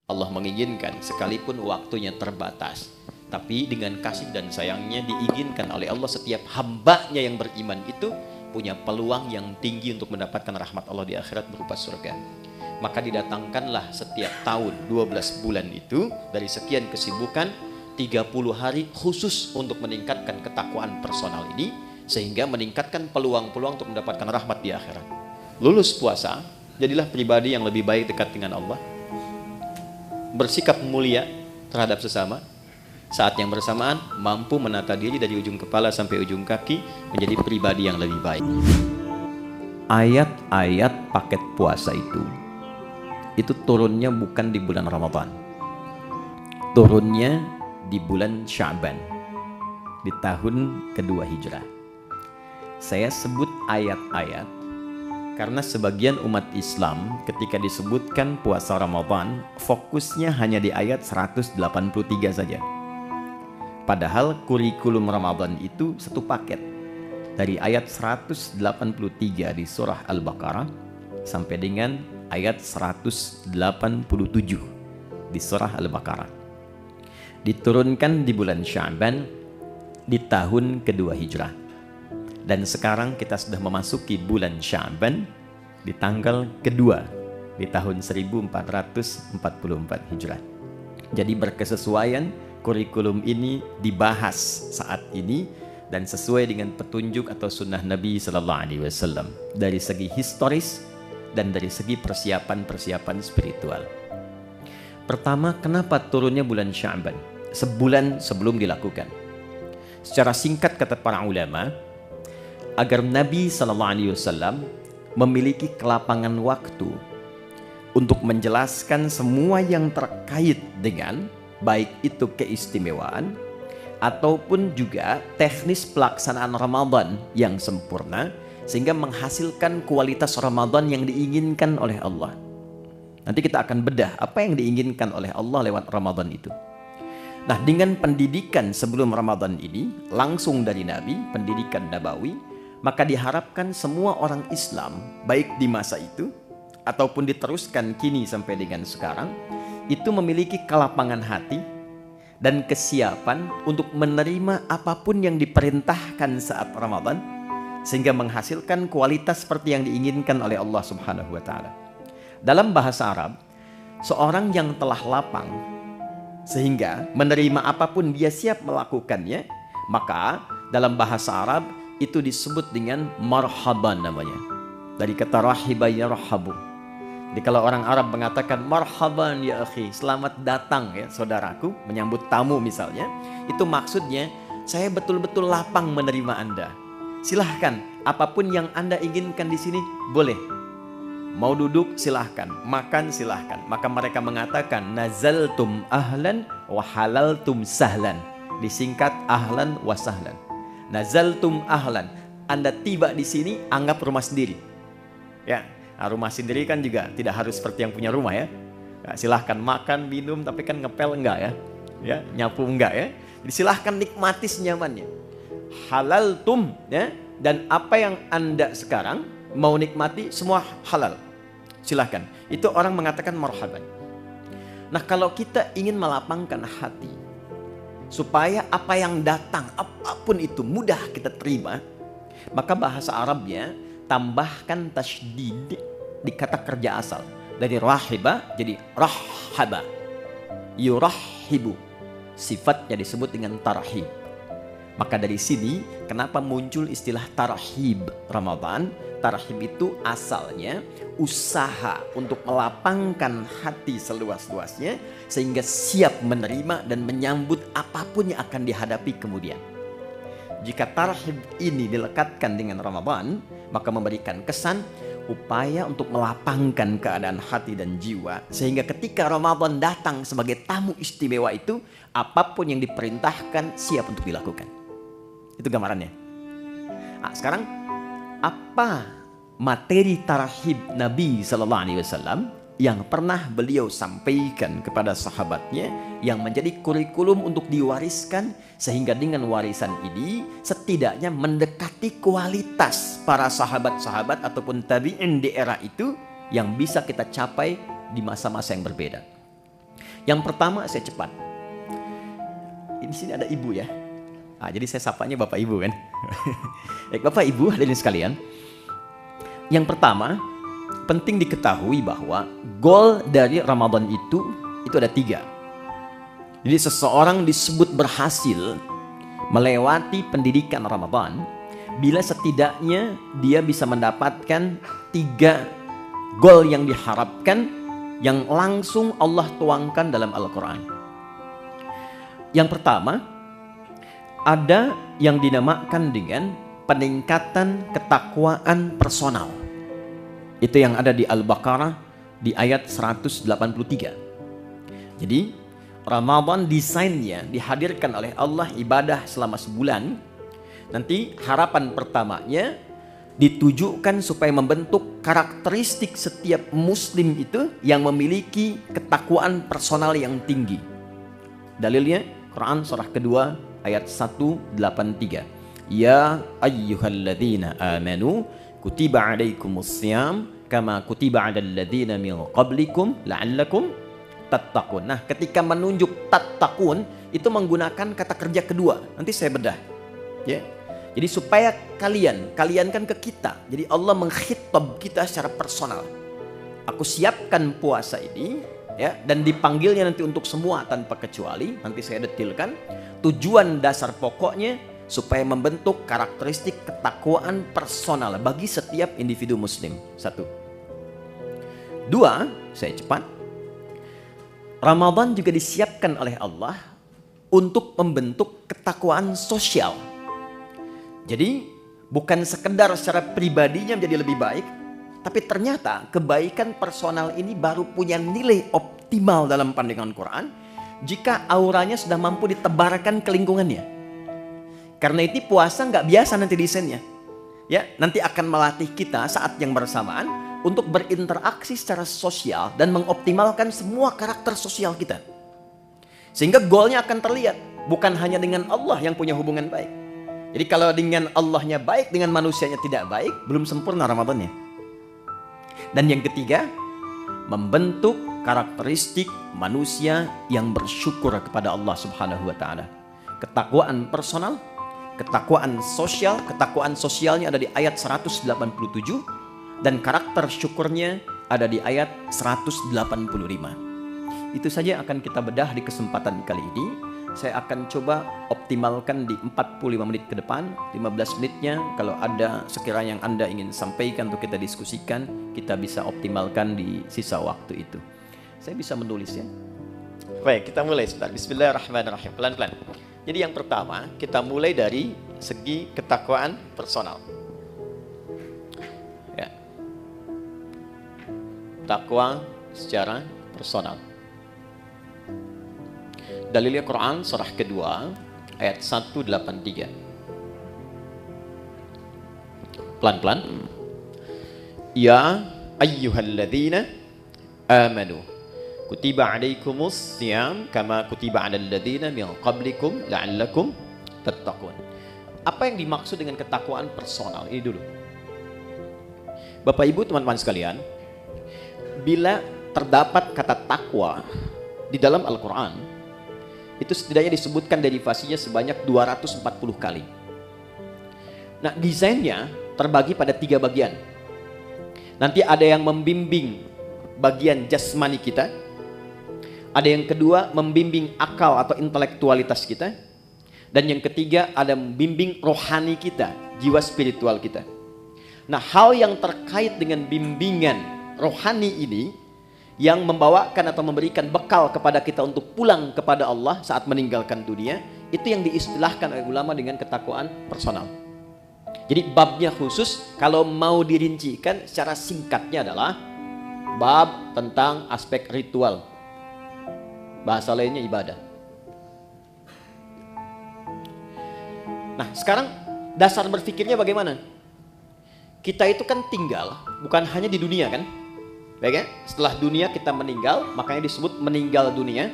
Allah menginginkan sekalipun waktunya terbatas, tapi dengan kasih dan sayangnya diinginkan oleh Allah setiap hambanya yang beriman itu punya peluang yang tinggi untuk mendapatkan rahmat Allah di akhirat berupa surga. Maka didatangkanlah setiap tahun 12 bulan itu dari sekian kesibukan 30 hari khusus untuk meningkatkan ketakwaan personal ini, sehingga meningkatkan peluang-peluang untuk mendapatkan rahmat di akhirat. Lulus puasa, jadilah pribadi yang lebih baik dekat dengan Allah, bersikap mulia terhadap sesama. Saat yang bersamaan mampu menata diri dari ujung kepala sampai ujung kaki menjadi pribadi yang lebih baik. Ayat-ayat paket puasa itu turunnya bukan di bulan Ramadan, turunnya di bulan Sya'ban, di tahun kedua Hijrah. Saya sebut ayat-ayat karena sebagian umat Islam ketika disebutkan puasa Ramadan fokusnya hanya di ayat 183 saja. Padahal kurikulum Ramadan itu satu paket, dari ayat 183 di surah Al-Baqarah sampai dengan ayat 187 di surah Al-Baqarah. Diturunkan di bulan Sya'ban di tahun kedua Hijrah. Dan sekarang kita sudah memasuki bulan Sya'ban di tanggal kedua di tahun 1444 Hijrah. Jadi berkesesuaian kurikulum ini dibahas saat ini dan sesuai dengan petunjuk atau sunnah Nabi Sallallahu Alaihi Wasallam dari segi historis dan dari segi persiapan-persiapan spiritual. Pertama, kenapa turunnya bulan Sya'ban? Sebulan sebelum dilakukan. Secara singkat kata para ulama, agar Nabi Sallallahu Alaihi Wasallam memiliki kelapangan waktu untuk menjelaskan semua yang terkait dengan baik itu keistimewaan ataupun juga teknis pelaksanaan Ramadan yang sempurna, sehingga menghasilkan kualitas Ramadan yang diinginkan oleh Allah. Nanti kita akan bedah apa yang diinginkan oleh Allah lewat Ramadan itu. Nah, dengan pendidikan sebelum Ramadan ini langsung dari Nabi, pendidikan Nabawi, maka diharapkan semua orang Islam baik di masa itu ataupun diteruskan kini sampai dengan sekarang itu memiliki kelapangan hati dan kesiapan untuk menerima apapun yang diperintahkan saat Ramadan, sehingga menghasilkan kualitas seperti yang diinginkan oleh Allah Subhanahu wa taala. Dalam bahasa Arab, seorang yang telah lapang sehingga menerima apapun dia siap melakukannya, maka dalam bahasa Arab itu disebut dengan marhaban namanya. Dari kata rahiba yarhabu. Jadi kalau orang Arab mengatakan marhaban ya akhi, selamat datang ya saudaraku, menyambut tamu misalnya, itu maksudnya saya betul-betul lapang menerima Anda. Silahkan, apapun yang Anda inginkan di sini boleh. Mau duduk silahkan, makan silahkan. Maka mereka mengatakan nazaltum ahlan wa halaltum sahlan. Disingkat ahlan wa sahlan. Nazaltum ahlan, Anda tiba di sini anggap rumah sendiri. Ya, nah, rumah sendiri kan juga tidak harus seperti yang punya rumah ya. Nah, silahkan makan, minum, tapi kan ngepel enggak ya. Ya, nyapu enggak ya. Jadi silahkan nikmati senyamannya. Halaltum ya, dan apa yang Anda sekarang mau nikmati semua halal. Silahkan. Itu orang mengatakan marhaban. Nah, kalau kita ingin melapangkan hati supaya apa yang datang apapun itu mudah kita terima, maka bahasa Arabnya tambahkan tasydid di kata kerja asal. Dari rahiba jadi rahhaba. Yurahhibu. Sifatnya disebut dengan tarhib. Maka dari sini kenapa muncul istilah tarhib Ramadan? Tarhib itu asalnya usaha untuk melapangkan hati seluas-luasnya sehingga siap menerima dan menyambut apapun yang akan dihadapi kemudian. Jika tarhib ini dilekatkan dengan Ramadan, maka memberikan kesan upaya untuk melapangkan keadaan hati dan jiwa, sehingga ketika Ramadan datang sebagai tamu istimewa itu, apapun yang diperintahkan siap untuk dilakukan. Itu gambarannya. Nah, sekarang apa materi tarhib Nabi Sallallahu Alaihi Wasallam yang pernah beliau sampaikan kepada sahabatnya yang menjadi kurikulum untuk diwariskan, sehingga dengan warisan ini setidaknya mendekati kualitas para sahabat-sahabat ataupun tabi'in di era itu yang bisa kita capai di masa-masa yang berbeda. Yang pertama saya cepat. Di sini ada ibu ya. Jadi saya sapanya Bapak Ibu kan. Bapak Ibu hadirin sekalian. Yang pertama, penting diketahui bahwa goal dari Ramadan itu ada 3. Jadi seseorang disebut berhasil melewati pendidikan Ramadan bila setidaknya dia bisa mendapatkan 3 goal yang diharapkan yang langsung Allah tuangkan dalam Al-Quran. Yang pertama, ada yang dinamakan dengan peningkatan ketakwaan personal. Itu yang ada di Al-Baqarah di ayat 183. Jadi Ramadan desainnya dihadirkan oleh Allah ibadah selama sebulan. Nanti harapan pertamanya ditujukan supaya membentuk karakteristik setiap muslim itu yang memiliki ketakwaan personal yang tinggi. Dalilnya Quran surah kedua ayat 183. Ya ayyuhalladzina amanu kutiba alaikumussyam kama kutiba alal ladzina min qablikum la'allakum tattaqun. Nah, ketika menunjuk tattaqun itu menggunakan kata kerja kedua. Nanti saya bedah. Ya. Jadi supaya kalian kan ke kita. Jadi Allah mengkhitab kita secara personal. Aku siapkan puasa ini ya, dan dipanggilnya nanti untuk semua tanpa kecuali. Nanti saya detilkan. Tujuan dasar pokoknya supaya membentuk karakteristik ketakwaan personal bagi setiap individu muslim. 1. 2, saya cepat. Ramadan juga disiapkan oleh Allah untuk membentuk ketakwaan sosial. Jadi bukan sekedar secara pribadinya menjadi lebih baik, tapi ternyata kebaikan personal ini baru punya nilai optimal dalam pandangan Quran jika auranya sudah mampu ditebarkan ke lingkungannya. Karena itu puasa nggak biasa nanti desainnya. Ya, nanti akan melatih kita saat yang bersamaan untuk berinteraksi secara sosial dan mengoptimalkan semua karakter sosial kita. Sehingga goalnya akan terlihat bukan hanya dengan Allah yang punya hubungan baik. Jadi kalau dengan Allahnya baik, dengan manusianya tidak baik, belum sempurna Ramadannya. Dan yang ketiga, membentuk karakteristik manusia yang bersyukur kepada Allah Subhanahu wa taala. Ketakwaan personal, ketakwaan sosialnya ada di ayat 187 dan karakter syukurnya ada di ayat 185. Itu saja akan kita bedah di kesempatan kali ini. Saya akan coba optimalkan di 45 menit ke depan. 15 menitnya kalau ada sekiranya yang Anda ingin sampaikan untuk kita diskusikan, kita bisa optimalkan di sisa waktu itu. Saya bisa menulis ya. Baik, kita mulai sebentar. Bismillahirrahmanirrahim. Pelan-pelan. Jadi yang pertama, kita mulai dari segi ketakwaan personal. Ya. Takwa secara personal. Dalilnya Quran surah kedua ayat 183. Pelan-pelan. Ya ayyuhalladzina amanu kutiba alaikumus syiyam kama kutiba alal ladzina min qablikum la'allakum tattaqun. Apa yang dimaksud dengan ketakwaan personal? Ini dulu. Bapak Ibu, teman-teman sekalian, bila terdapat kata takwa di dalam Al-Qur'an, itu setidaknya disebutkan derivasinya sebanyak 240 kali. Nah, desainnya terbagi pada 3 bagian. Nanti ada yang membimbing bagian jasmani kita, ada yang kedua membimbing akal atau intelektualitas kita, dan yang ketiga ada membimbing rohani kita, jiwa spiritual kita. Nah, hal yang terkait dengan bimbingan rohani ini yang membawakan atau memberikan bekal kepada kita untuk pulang kepada Allah saat meninggalkan dunia, itu yang diistilahkan oleh ulama dengan ketakwaan personal. Jadi babnya khusus, kalau mau dirincikan secara singkatnya adalah bab tentang aspek ritual. Bahasa lainnya ibadah. Nah, sekarang dasar berpikirnya bagaimana? Kita itu kan tinggal bukan hanya di dunia kan? Baik ya? Setelah dunia kita meninggal, makanya disebut meninggal dunia.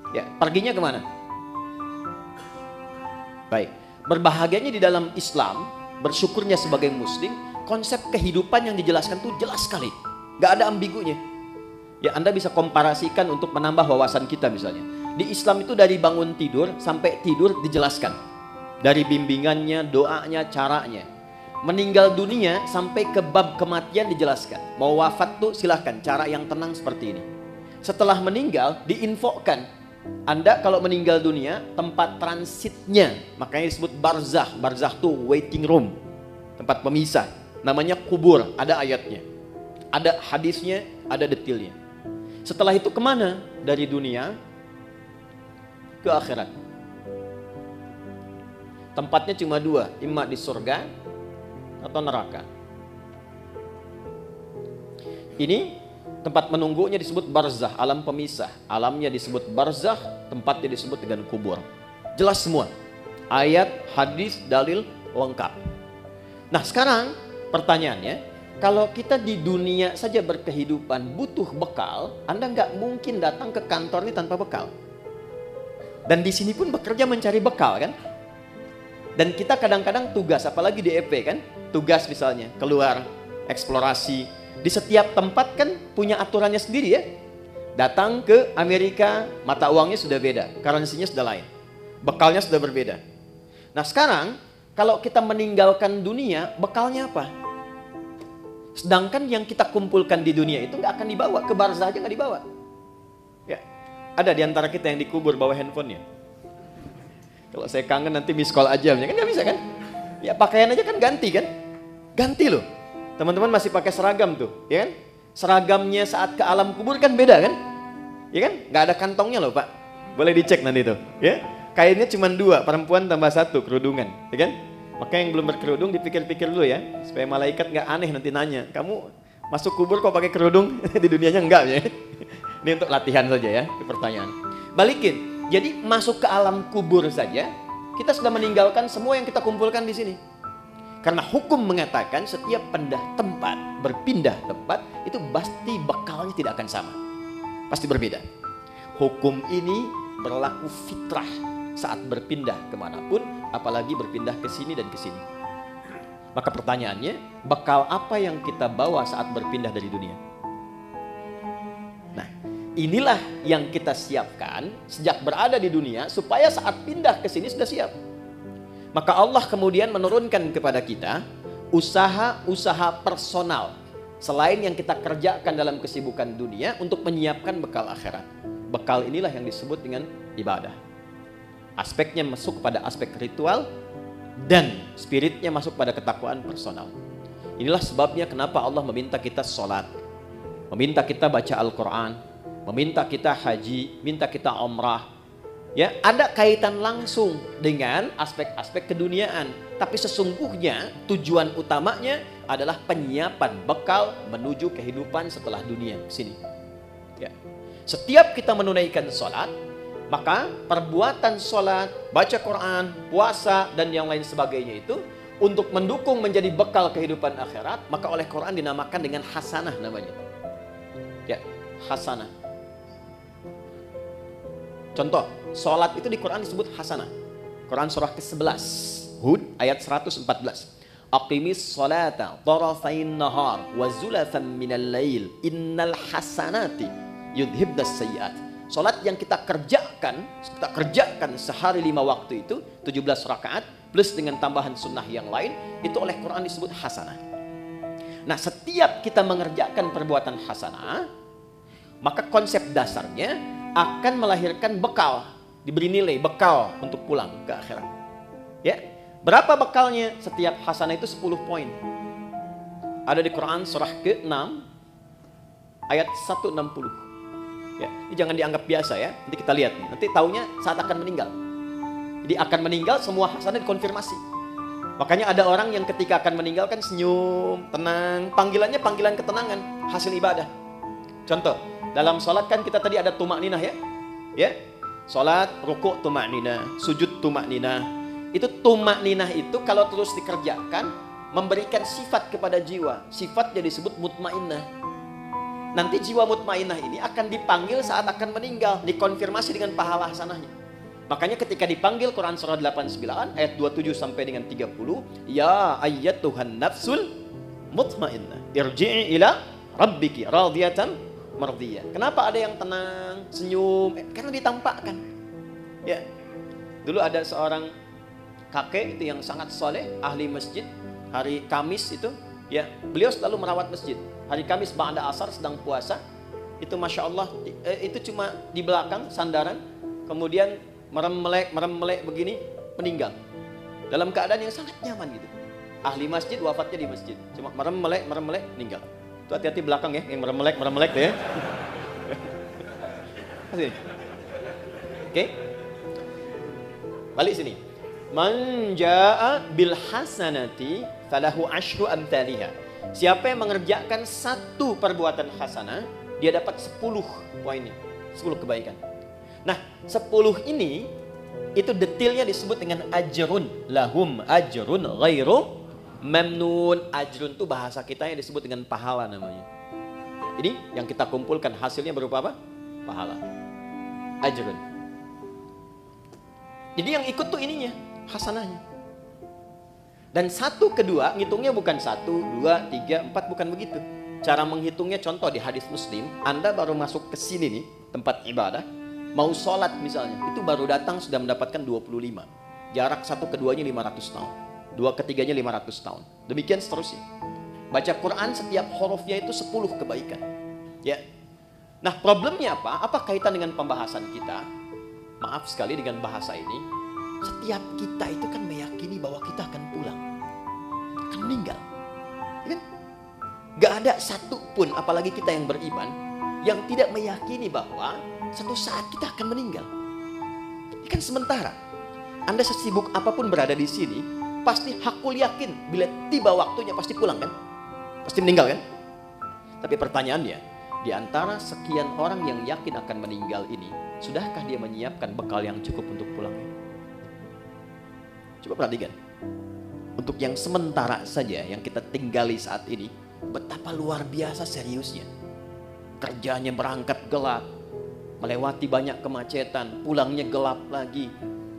Ya, perginya kemana? Baik, berbahagianya di dalam Islam, bersyukurnya sebagai muslim, konsep kehidupan yang dijelaskan itu jelas sekali, gak ada ambigunya. Ya, Anda bisa komparasikan untuk menambah wawasan kita misalnya. Di Islam itu dari bangun tidur sampai tidur dijelaskan. Dari bimbingannya, doanya, caranya. Meninggal dunia sampai ke bab kematian dijelaskan. Mau wafat tuh silahkan, cara yang tenang seperti ini. Setelah meninggal diinfokan. Anda kalau meninggal dunia, tempat transitnya, makanya disebut barzakh. Barzakh tuh waiting room, tempat pemisah. Namanya kubur, ada ayatnya, ada hadisnya, ada detailnya. Setelah itu kemana? Dari dunia ke akhirat. Tempatnya cuma dua, imma di surga atau neraka. Ini tempat menunggunya disebut barzakh, alam pemisah. Alamnya disebut barzakh, tempatnya disebut dengan kubur. Jelas semua. Ayat, hadis, dalil, lengkap. Nah sekarang pertanyaannya, kalau kita di dunia saja berkehidupan butuh bekal, Anda nggak mungkin datang ke kantor ini tanpa bekal. Dan di sini pun bekerja mencari bekal kan? Dan kita kadang-kadang tugas, apalagi di EP kan? Tugas misalnya, keluar, eksplorasi. Di setiap tempat kan punya aturannya sendiri ya. Datang ke Amerika, mata uangnya sudah beda, currency-nya sudah lain, bekalnya sudah berbeda. Nah sekarang kalau kita meninggalkan dunia, bekalnya apa? Sedangkan yang kita kumpulkan di dunia itu nggak akan dibawa, ke barzah aja nggak dibawa. Ya, ada di antara kita yang dikubur bawa handphonenya. Kalau saya kangen nanti miss call aja, kan nggak bisa kan? Ya pakaian aja kan ganti kan? Ganti loh. Teman-teman masih pakai seragam tuh, ya kan? Seragamnya saat ke alam kubur kan beda kan? Ya kan? Nggak ada kantongnya loh Pak. Boleh dicek nanti tuh, ya. Kainnya cuma 2, perempuan tambah 1, kerudungan, ya kan? Maka yang belum berkerudung dipikir-pikir dulu ya, supaya malaikat nggak aneh nanti nanya, kamu masuk kubur kok pakai kerudung? Di dunianya enggak ya. Ini untuk latihan saja ya, pertanyaan. Balikin, jadi masuk ke alam kubur saja, kita sudah meninggalkan semua yang kita kumpulkan di sini. Karena hukum mengatakan setiap berpindah tempat, itu pasti bekalnya tidak akan sama. Pasti berbeda. Hukum ini berlaku fitrah saat berpindah kemanapun, apalagi berpindah ke sini dan ke sini. Maka pertanyaannya, bekal apa yang kita bawa saat berpindah dari dunia? Nah, inilah yang kita siapkan sejak berada di dunia, supaya saat pindah ke sini sudah siap. Maka Allah kemudian menurunkan kepada kita usaha-usaha personal selain yang kita kerjakan dalam kesibukan dunia untuk menyiapkan bekal akhirat. Bekal inilah yang disebut dengan ibadah. Aspeknya masuk pada aspek ritual dan spiritnya masuk pada ketakwaan personal. Inilah sebabnya kenapa Allah meminta kita sholat, meminta kita baca Al-Quran, meminta kita haji, minta kita umrah. Ya, ada kaitan langsung dengan aspek-aspek keduniaan, tapi sesungguhnya tujuan utamanya adalah penyiapan bekal menuju kehidupan setelah dunia sini. Ya. Setiap kita menunaikan sholat, maka perbuatan sholat, baca Quran, puasa dan yang lain sebagainya itu untuk mendukung menjadi bekal kehidupan akhirat, maka oleh Quran dinamakan dengan hasanah namanya. Ya, hasanah. Contoh, sholat itu di Quran disebut hasanah. Quran surah ke-11, Hud ayat 114. Aqimis sholata tarafain nahar wa zulafan minal lail innal hasanati yudhibnas sayyiat. Sholat yang kita kerjakan sehari 5 waktu itu 17 rakaat plus dengan tambahan sunnah yang lain, itu oleh Quran disebut hasanah. Nah, setiap kita mengerjakan perbuatan hasanah, maka konsep dasarnya akan melahirkan bekal, diberi nilai bekal untuk pulang ke akhirat. Ya, berapa bekalnya? Setiap hasanah itu 10 poin. Ada di Quran surah ke-6 ayat 160. Ya, ini jangan dianggap biasa ya. Nanti kita lihat nih. Nanti taunya saat akan meninggal. Jadi akan meninggal semua hasanah dikonfirmasi. Makanya ada orang yang ketika akan meninggal kan senyum, tenang. Panggilannya panggilan ketenangan, hasil ibadah. Contoh, dalam sholat kan kita tadi ada tumakninah ya. Ya, sholat, rukuk tumakninah, sujud tumakninah. Itu tumakninah itu kalau terus dikerjakan memberikan sifat kepada jiwa. Sifatnya disebut mutmainnah. Nanti jiwa mutmainnah ini akan dipanggil saat akan meninggal, dikonfirmasi dengan pahala hasanahnya. Makanya ketika dipanggil Quran surah 89 ayat 27 sampai dengan 30, ya ayyatuhan nafsul mutmainnah irji'i ila rabbiki radiyatan mardiyah. Kenapa ada yang tenang, senyum? Karena ditampakkan. Ya. Dulu ada seorang kakek itu yang sangat soleh, ahli masjid. Hari Kamis itu, ya, beliau selalu merawat masjid. Hari Kamis ba'da asar sedang puasa, itu masya Allah, itu cuma di belakang sandaran, kemudian merem-melek begini, meninggal. Dalam keadaan yang sangat nyaman gitu. Ahli masjid wafatnya di masjid, cuma merem-melek meninggal. Itu hati-hati belakang ya, yang merem-melek tuh ya. Oke. Balik sini. Man jaa bil hasanati falahu asyru amthaliha. Siapa yang mengerjakan satu perbuatan hasanah, dia dapat 10 poinnya, 10 kebaikan. Nah, 10 ini itu detailnya disebut dengan ajrun, lahum ajrun ghairu mamnun. Ajrun itu bahasa kita yang disebut dengan pahala namanya. Ini yang kita kumpulkan hasilnya berupa apa? Pahala. Ajrun. Jadi yang ikut tuh ininya, hasanahnya. Dan 1, 2, ngitungnya bukan 1, 2, 3, 4, bukan begitu. Cara menghitungnya contoh di hadis Muslim, Anda baru masuk ke sini nih, tempat ibadah, mau sholat misalnya, itu baru datang sudah mendapatkan 25. Jarak 1 ke 2-nya 500 tahun. 2 ke 3-nya 500 tahun. Demikian seterusnya. Baca Quran setiap hurufnya itu 10 kebaikan. Ya. Nah, problemnya apa? Apa kaitan dengan pembahasan kita? Maaf sekali dengan bahasa ini, setiap kita itu kan meyakini bahwa kita akan pulang, akan meninggal. Ya kan? Gak ada satu pun, apalagi kita yang beriman, yang tidak meyakini bahwa satu saat kita akan meninggal. Ini kan sementara. Anda sesibuk apapun berada di sini, pasti hakul yakin bila tiba waktunya pasti pulang kan? Pasti meninggal kan? Tapi pertanyaannya, di antara sekian orang yang yakin akan meninggal ini, sudahkah dia menyiapkan bekal yang cukup untuk pulangnya? Coba perhatikan. Untuk yang sementara saja yang kita tinggali saat ini, betapa luar biasa seriusnya. Kerjanya berangkat gelap, melewati banyak kemacetan, pulangnya gelap lagi.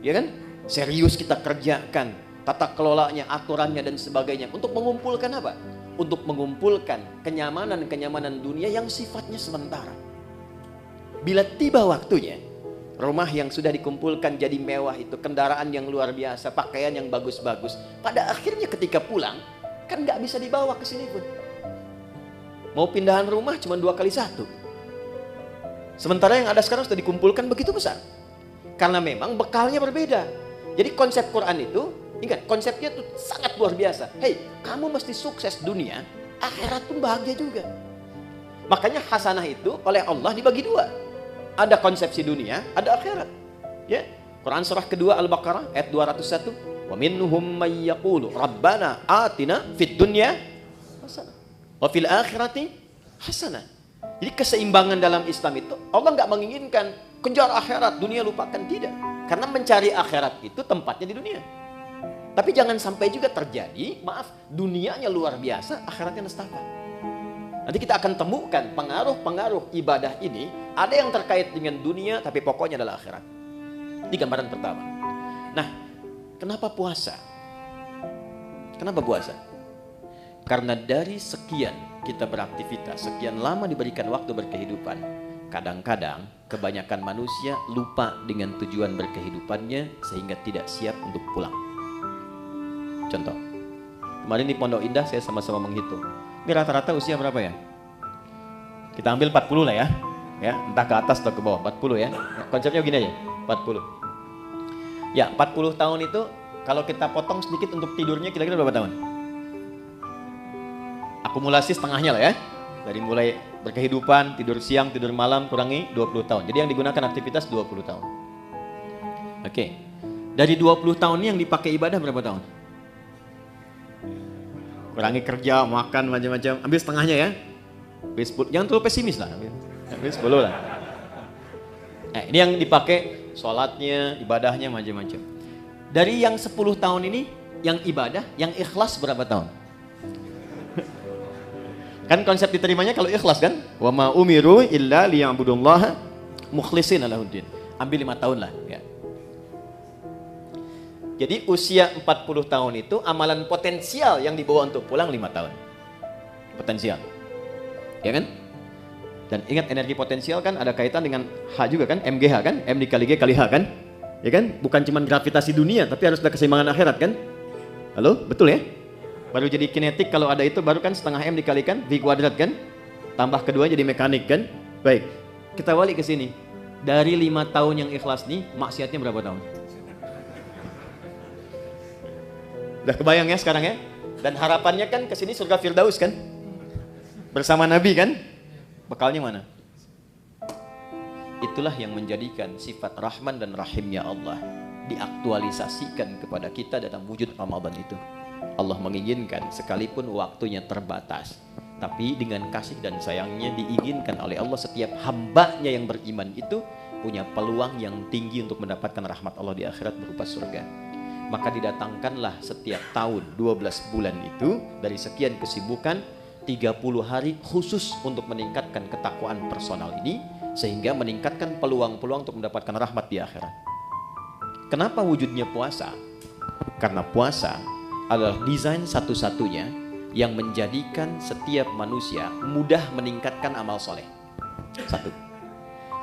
Ya kan? Serius kita kerjakan, tata kelolanya, aturannya dan sebagainya. Untuk mengumpulkan apa? Untuk mengumpulkan kenyamanan-kenyamanan dunia yang sifatnya sementara. Bila tiba waktunya, rumah yang sudah dikumpulkan jadi mewah itu, kendaraan yang luar biasa, pakaian yang bagus-bagus, pada akhirnya ketika pulang, kan nggak bisa dibawa ke sini pun. Mau pindahan rumah cuma 2 kali 1. Sementara yang ada sekarang sudah dikumpulkan begitu besar. Karena memang bekalnya berbeda. Jadi konsep Quran itu, ingat, konsepnya itu sangat luar biasa. Hei, kamu mesti sukses dunia, akhirat pun bahagia juga. Makanya hasanah itu oleh Allah dibagi 2. Ada konsepsi dunia, ada akhirat. Ya, Quran surah kedua Al-Baqarah ayat 201. Wa minhum may yaqulu rabbana atina fid dunya hasanah wa fil akhirati hasanah. Jadi keseimbangan dalam Islam itu Allah nggak menginginkan kejar akhirat, dunia lupakan, tidak. Karena mencari akhirat itu tempatnya di dunia. Tapi jangan sampai juga terjadi, maaf, dunianya luar biasa, akhiratnya nestapa. Nanti kita akan temukan pengaruh-pengaruh ibadah ini, ada yang terkait dengan dunia, tapi pokoknya adalah akhirat. Ini gambaran pertama. Nah, kenapa puasa? Kenapa puasa? Karena dari sekian kita beraktivitas, sekian lama diberikan waktu berkehidupan, kadang-kadang kebanyakan manusia lupa dengan tujuan berkehidupannya sehingga tidak siap untuk pulang. Contoh, kemarin di Pondok Indah saya sama-sama menghitung. Ini rata-rata usia berapa ya? Kita ambil 40 lah ya. Ya, entah ke atas atau ke bawah, 40 ya. Konsepnya begini aja, 40. Ya, 40 tahun itu kalau kita potong sedikit untuk tidurnya kira-kira berapa tahun? Akumulasi setengahnya lah ya. Dari mulai berkehidupan, tidur siang, tidur malam, kurangi 20 tahun. Jadi yang digunakan aktivitas 20 tahun. Oke. Dari 20 tahun ini yang dipakai ibadah berapa tahun? Kurangi kerja, makan, macam-macam. Ambil setengahnya ya. Jangan terlalu pesimis lah. Ambil 10 lah. Nah, ini yang dipakai sholatnya, ibadahnya, macam-macam. Dari yang 10 tahun ini, yang ibadah, yang ikhlas berapa tahun? Kan konsep diterimanya kalau ikhlas kan? Wa ma umiru illa liya'budullaha mukhlishina lahuddin. Ambil 5 tahun lah ya. Jadi usia 40 tahun itu amalan potensial yang dibawa untuk pulang 5 tahun. Potensial. Ya kan? Dan ingat, energi potensial kan ada kaitan dengan H juga kan, MGH kan, M dikali G kali H kan, ya kan? Bukan cuma gravitasi dunia, tapi harus ada keseimbangan akhirat kan? Halo, betul ya? Baru jadi kinetik kalau ada itu, baru kan setengah M dikalikan V kuadrat kan? Tambah kedua jadi mekanik kan? Baik, kita balik ke sini. Dari 5 tahun yang ikhlas nih, maksiatnya berapa tahun? Udah kebayang ya sekarang ya? Dan harapannya kan ke sini surga Firdaus kan? Bersama Nabi kan? Bekalnya mana? Itulah yang menjadikan sifat Rahman dan Rahimnya Allah diaktualisasikan kepada kita dalam wujud Ramadan itu. Allah menginginkan sekalipun waktunya terbatas, tapi dengan kasih dan sayangnya diinginkan oleh Allah setiap hambanya yang beriman itu punya peluang yang tinggi untuk mendapatkan rahmat Allah di akhirat berupa surga. Maka didatangkanlah setiap tahun 12 bulan itu dari sekian kesibukan 30 hari khusus untuk meningkatkan ketakwaan personal ini, sehingga meningkatkan peluang-peluang untuk mendapatkan rahmat di akhirat. Kenapa wujudnya puasa? Karena puasa adalah desain satu-satunya yang menjadikan setiap manusia mudah meningkatkan amal soleh. Satu,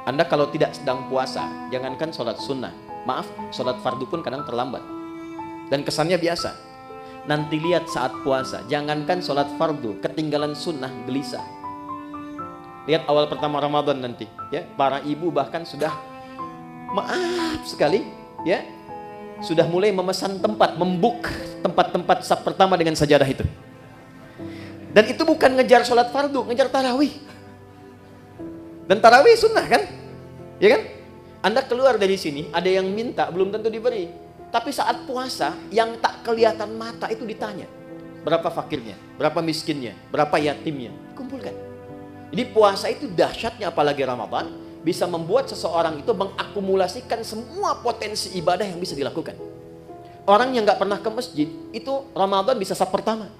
Anda kalau tidak sedang puasa, jangankan sholat sunnah, maaf, sholat fardu pun kadang terlambat dan kesannya biasa. Nanti lihat saat puasa, jangankan sholat fardu, ketinggalan sunnah gelisah. Lihat awal pertama Ramadan nanti, ya, para ibu bahkan sudah maaf sekali, ya, sudah mulai memesan tempat, membuk tempat-tempat saf pertama dengan sajadah itu. Dan itu bukan ngejar sholat fardu, ngejar tarawih. Dan tarawih sunnah kan, ya kan? Anda keluar dari sini, ada yang minta belum tentu diberi. Tapi saat puasa, yang tak kelihatan mata itu ditanya. Berapa fakirnya, berapa miskinnya, berapa yatimnya, kumpulkan. Jadi puasa itu dahsyatnya, apalagi Ramadan, bisa membuat seseorang itu mengakumulasikan semua potensi ibadah yang bisa dilakukan. Orang yang gak pernah ke masjid, itu Ramadan bisa saf pertama.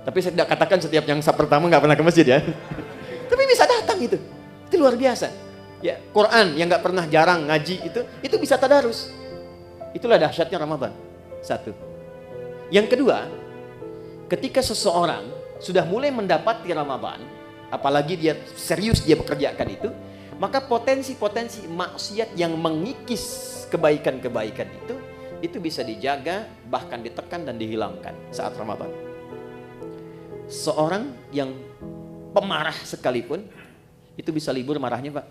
Tapi saya tidak katakan setiap yang saf pertama gak pernah ke masjid ya. Tapi bisa datang itu luar biasa. Ya, Quran yang gak pernah jarang ngaji itu bisa tadarus. Itulah dahsyatnya Ramadan. Satu. Yang kedua, ketika seseorang sudah mulai mendapati Ramadan, apalagi dia serius dia bekerjakan itu, maka potensi-potensi maksiat yang mengikis kebaikan-kebaikan itu bisa dijaga, bahkan ditekan dan dihilangkan saat Ramadan. Seorang yang pemarah sekalipun, itu bisa libur marahnya, Pak.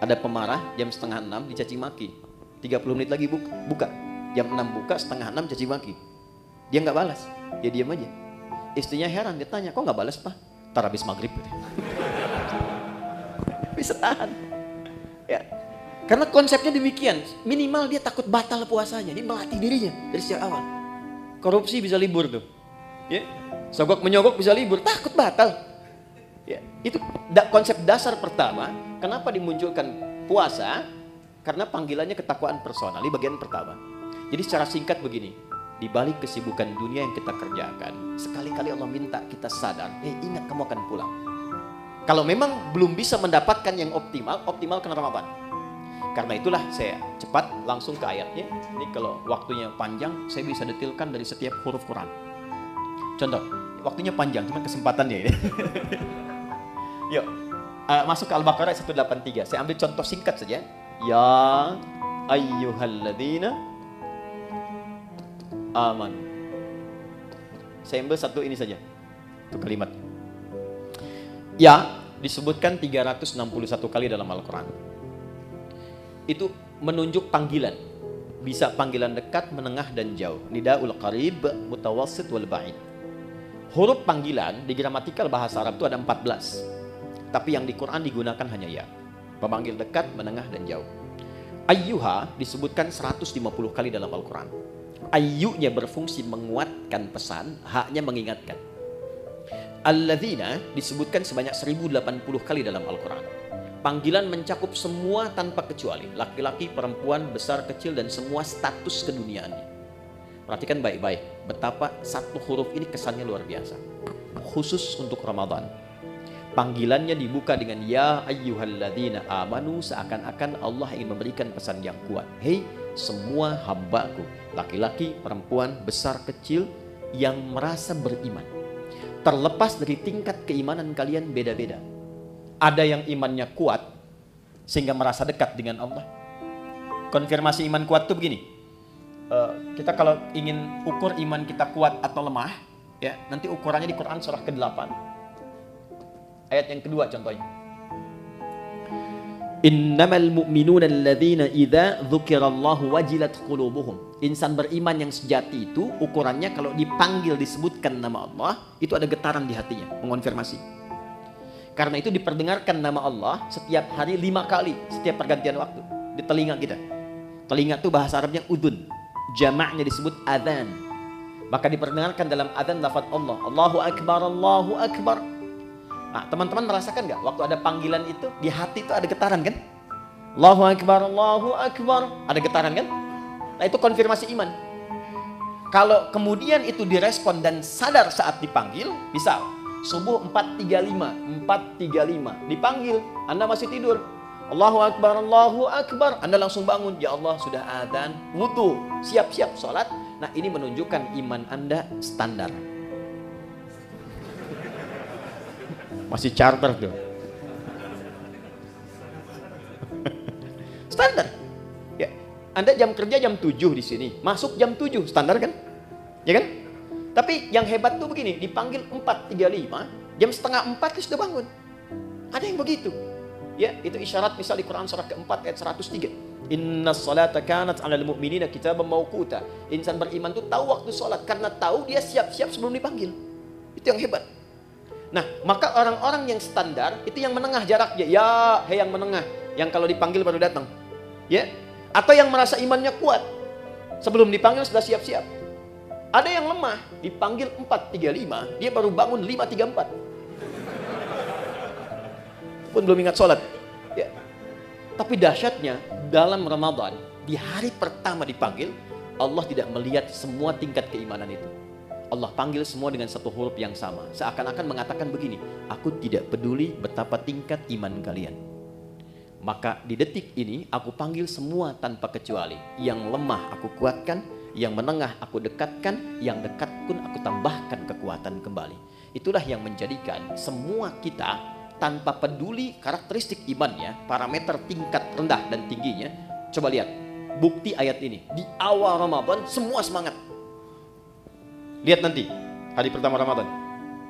Ada pemarah jam 5:30 dicaci maki. 30 menit lagi buka, jam 6 buka, 5:30 caci maki. Dia nggak balas, dia diam aja. Istrinya heran, dia tanya, kok nggak balas Pak? Ntar habis maghrib. Bisa tahan. Ya, karena konsepnya demikian. Minimal dia takut batal puasanya, dia melatih dirinya dari sejak awal. Korupsi bisa libur tuh, ya. Sogok menyogok bisa libur, takut batal. Ya, itu konsep dasar pertama. Kenapa dimunculkan puasa? Karena panggilannya ketakwaan personal, di bagian pertama. Jadi secara singkat begini, di balik kesibukan dunia yang kita kerjakan, sekali-kali Allah minta kita sadar, ingat kamu akan pulang. Kalau memang belum bisa mendapatkan yang optimal, optimalkan Ramadan. Karena itulah saya cepat langsung ke ayatnya. Ini kalau waktunya panjang, saya bisa detilkan dari setiap huruf Quran. Contoh, waktunya panjang, cuma kesempatannya ini. Yuk, masuk ke Al-Baqarah 183. Saya ambil contoh singkat saja. Ya ayyuhalladzina aman. Saya ambil satu ini saja, itu kalimat. Ya disebutkan 361 kali dalam Al-Quran. Itu menunjuk panggilan. Bisa panggilan dekat, menengah, dan jauh. Nidaul qarib, mutawassit, wal ba'id. Huruf panggilan di gramatikal bahasa Arab itu ada 14. Tapi yang di Quran digunakan hanya ya. Pemanggil dekat, menengah, dan jauh. Ayyuha disebutkan 150 kali dalam Al-Quran. Ayyunya berfungsi menguatkan pesan, haknya mengingatkan. Alladzina disebutkan sebanyak 1080 kali dalam Al-Quran. Panggilan mencakup semua tanpa kecuali. Laki-laki, perempuan, besar, kecil, dan semua status keduniaannya. Perhatikan baik-baik betapa satu huruf ini kesannya luar biasa. Khusus untuk Ramadan. Panggilannya dibuka dengan ya ayyuhalladzina amanu, seakan-akan Allah ingin memberikan pesan yang kuat. Hei semua hambaku, laki-laki, perempuan, besar, kecil yang merasa beriman. Terlepas dari tingkat keimanan kalian beda-beda. Ada yang imannya kuat sehingga merasa dekat dengan Allah. Konfirmasi iman kuat itu begini. Kita kalau ingin ukur iman kita kuat atau lemah, ya, nanti ukurannya di Quran surah ke-8. Ayat yang kedua contohnya. Innamal mu'minuna alladzina idza dzukirallahu wajilat qulubuhum. Insan beriman yang sejati itu ukurannya kalau dipanggil disebutkan nama Allah, itu ada getaran di hatinya, mengonfirmasi. Karena itu diperdengarkan nama Allah setiap hari 5 kali, setiap pergantian waktu di telinga kita. Telinga itu bahasa Arabnya udhun, jamaknya disebut adzan. Maka diperdengarkan dalam adzan lafaz Allah, Allahu Akbar, Allahu Akbar. Nah, teman-teman merasakan nggak waktu ada panggilan itu di hati itu ada getaran kan? Allahu Akbar, Allahu Akbar, ada getaran kan? Nah, itu konfirmasi iman. Kalau kemudian itu direspon dan sadar saat dipanggil, misal subuh 4.35 dipanggil, Anda masih tidur, Allahu Akbar, Allahu Akbar, Anda langsung bangun, ya Allah sudah adzan, wudu, siap-siap sholat. Nah, ini menunjukkan iman Anda standar. Masih charter tuh. Standar. Ya, Anda jam kerja jam 7 di sini, masuk jam 7, standar kan? Ya kan? Tapi yang hebat tuh begini, dipanggil 4.35, jam setengah 4 dia sudah bangun. Ada yang begitu. Ya, itu isyarat misal di Quran surah ke-4 ayat 103. Innas salata kanat 'alal mu'minina kitaban mauquta. Insan beriman tuh tahu waktu salat karena tahu dia siap-siap sebelum dipanggil. Itu yang hebat. Nah, maka orang-orang yang standar itu yang menengah jaraknya. Ya, hei yang menengah, yang kalau dipanggil baru datang. Ya, atau yang merasa imannya kuat. Sebelum dipanggil sudah siap-siap. Ada yang lemah, dipanggil 4.35, dia baru bangun 5.34. Pun belum ingat sholat. Ya. Tapi dahsyatnya dalam Ramadan, di hari pertama dipanggil, Allah tidak melihat semua tingkat keimanan itu. Allah panggil semua dengan satu huruf yang sama. Seakan-akan mengatakan begini, aku tidak peduli betapa tingkat iman kalian. Maka di detik ini aku panggil semua tanpa kecuali. Yang lemah aku kuatkan, yang menengah aku dekatkan, yang dekat pun aku tambahkan kekuatan kembali. Itulah yang menjadikan semua kita tanpa peduli karakteristik imannya, parameter tingkat rendah dan tingginya. Coba lihat, bukti ayat ini. Di awal Ramadan semua semangat. Lihat nanti, hari pertama Ramadan.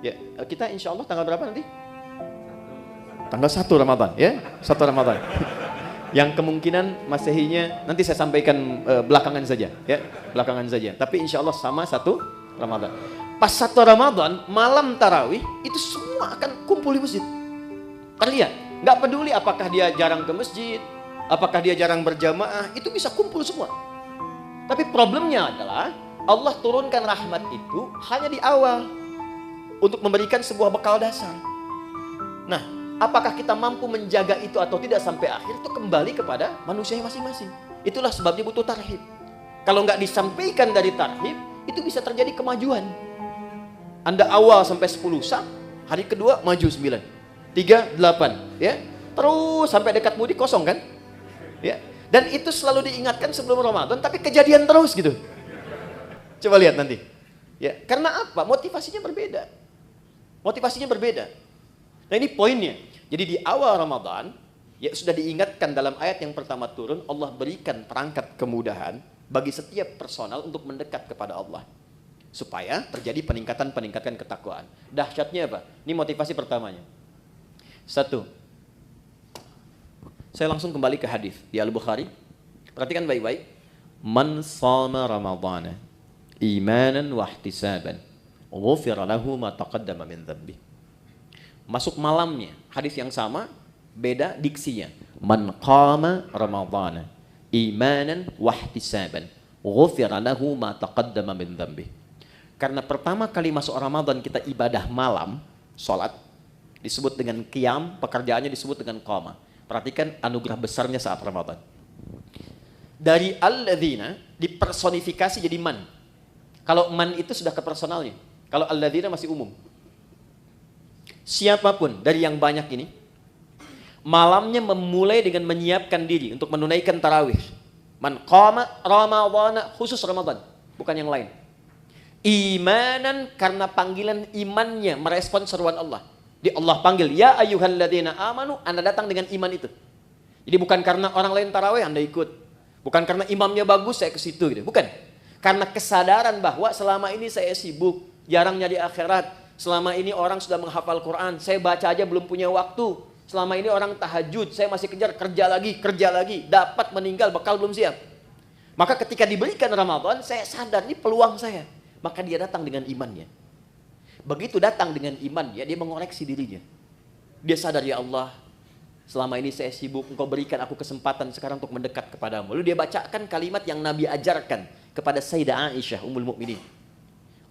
Ya, kita insya Allah tanggal berapa nanti? Tanggal 1 Ramadan, ya, 1 Ramadan. Yang kemungkinan Masehinya nanti saya sampaikan belakangan saja, ya, belakangan saja. Tapi insya Allah sama 1 Ramadan. Pas 1 Ramadan, malam tarawih, itu semua akan kumpul di masjid. Terlihat, nggak peduli apakah dia jarang ke masjid, apakah dia jarang berjamaah, itu bisa kumpul semua. Tapi problemnya adalah Allah turunkan rahmat itu hanya di awal untuk memberikan sebuah bekal dasar. Nah, apakah kita mampu menjaga itu atau tidak sampai akhir itu kembali kepada manusia masing-masing. Itulah sebabnya butuh tarhib. Kalau nggak disampaikan dari tarhib, itu bisa terjadi kemajuan. Anda awal sampai 10 sak, hari kedua maju 9, 3, 8, ya, terus sampai dekat mudik kosong kan, ya. Dan itu selalu diingatkan sebelum Ramadan, tapi kejadian terus gitu. Coba lihat nanti. Ya, karena apa? Motivasinya berbeda. Motivasinya berbeda. Nah, ini poinnya. Jadi di awal Ramadan, ya sudah diingatkan dalam ayat yang pertama turun, Allah berikan perangkat kemudahan bagi setiap personal untuk mendekat kepada Allah. Supaya terjadi peningkatan ketakwaan. Dahsyatnya apa? Ini motivasi pertamanya. 1. Saya langsung kembali ke hadis di Al-Bukhari. Perhatikan baik-baik. Man shama Ramadhana imanan wa ihtisaban ghufira lahu ma taqaddama min dhanbi. Masuk malamnya, hadis yang sama, beda diksinya. Man qama Ramadhana imanan wa ihtisaban ghufira lahu ma taqaddama min dhanbi. Karena pertama kali masuk Ramadan kita ibadah malam, salat, disebut dengan qiyam, pekerjaannya disebut dengan qama. Perhatikan anugerah besarnya saat Ramadan. Dari alladzina dipersonifikasi jadi man. Kalau man itu sudah ke personalnya. Kalau alladzina masih umum. Siapapun dari yang banyak ini, malamnya memulai dengan menyiapkan diri untuk menunaikan tarawih. Man qama Ramadhana, khusus Ramadan, bukan yang lain. Imanan karena panggilan imannya merespon seruan Allah. Di Allah panggil, ya ayyuhalladzina amanu, Anda datang dengan iman itu. Jadi bukan karena orang lain tarawih Anda ikut. Bukan karena imamnya bagus saya ke situ gitu. Bukan. Karena kesadaran bahwa selama ini saya sibuk, jarang nyari akhirat. Selama ini orang sudah menghafal Quran, saya baca aja belum punya waktu. Selama ini orang tahajud, saya masih kejar kerja lagi. Dapat meninggal, bekal belum siap. Maka ketika diberikan Ramadan, saya sadar ini peluang saya. Maka dia datang dengan imannya. Begitu datang dengan imannya, dia mengoreksi dirinya. Dia sadar, ya Allah, selama ini saya sibuk, Engkau berikan aku kesempatan sekarang untuk mendekat kepadamu. Lalu dia bacakan kalimat yang Nabi ajarkan kepada Sayyidah Aisyah, Ummul Mukminin.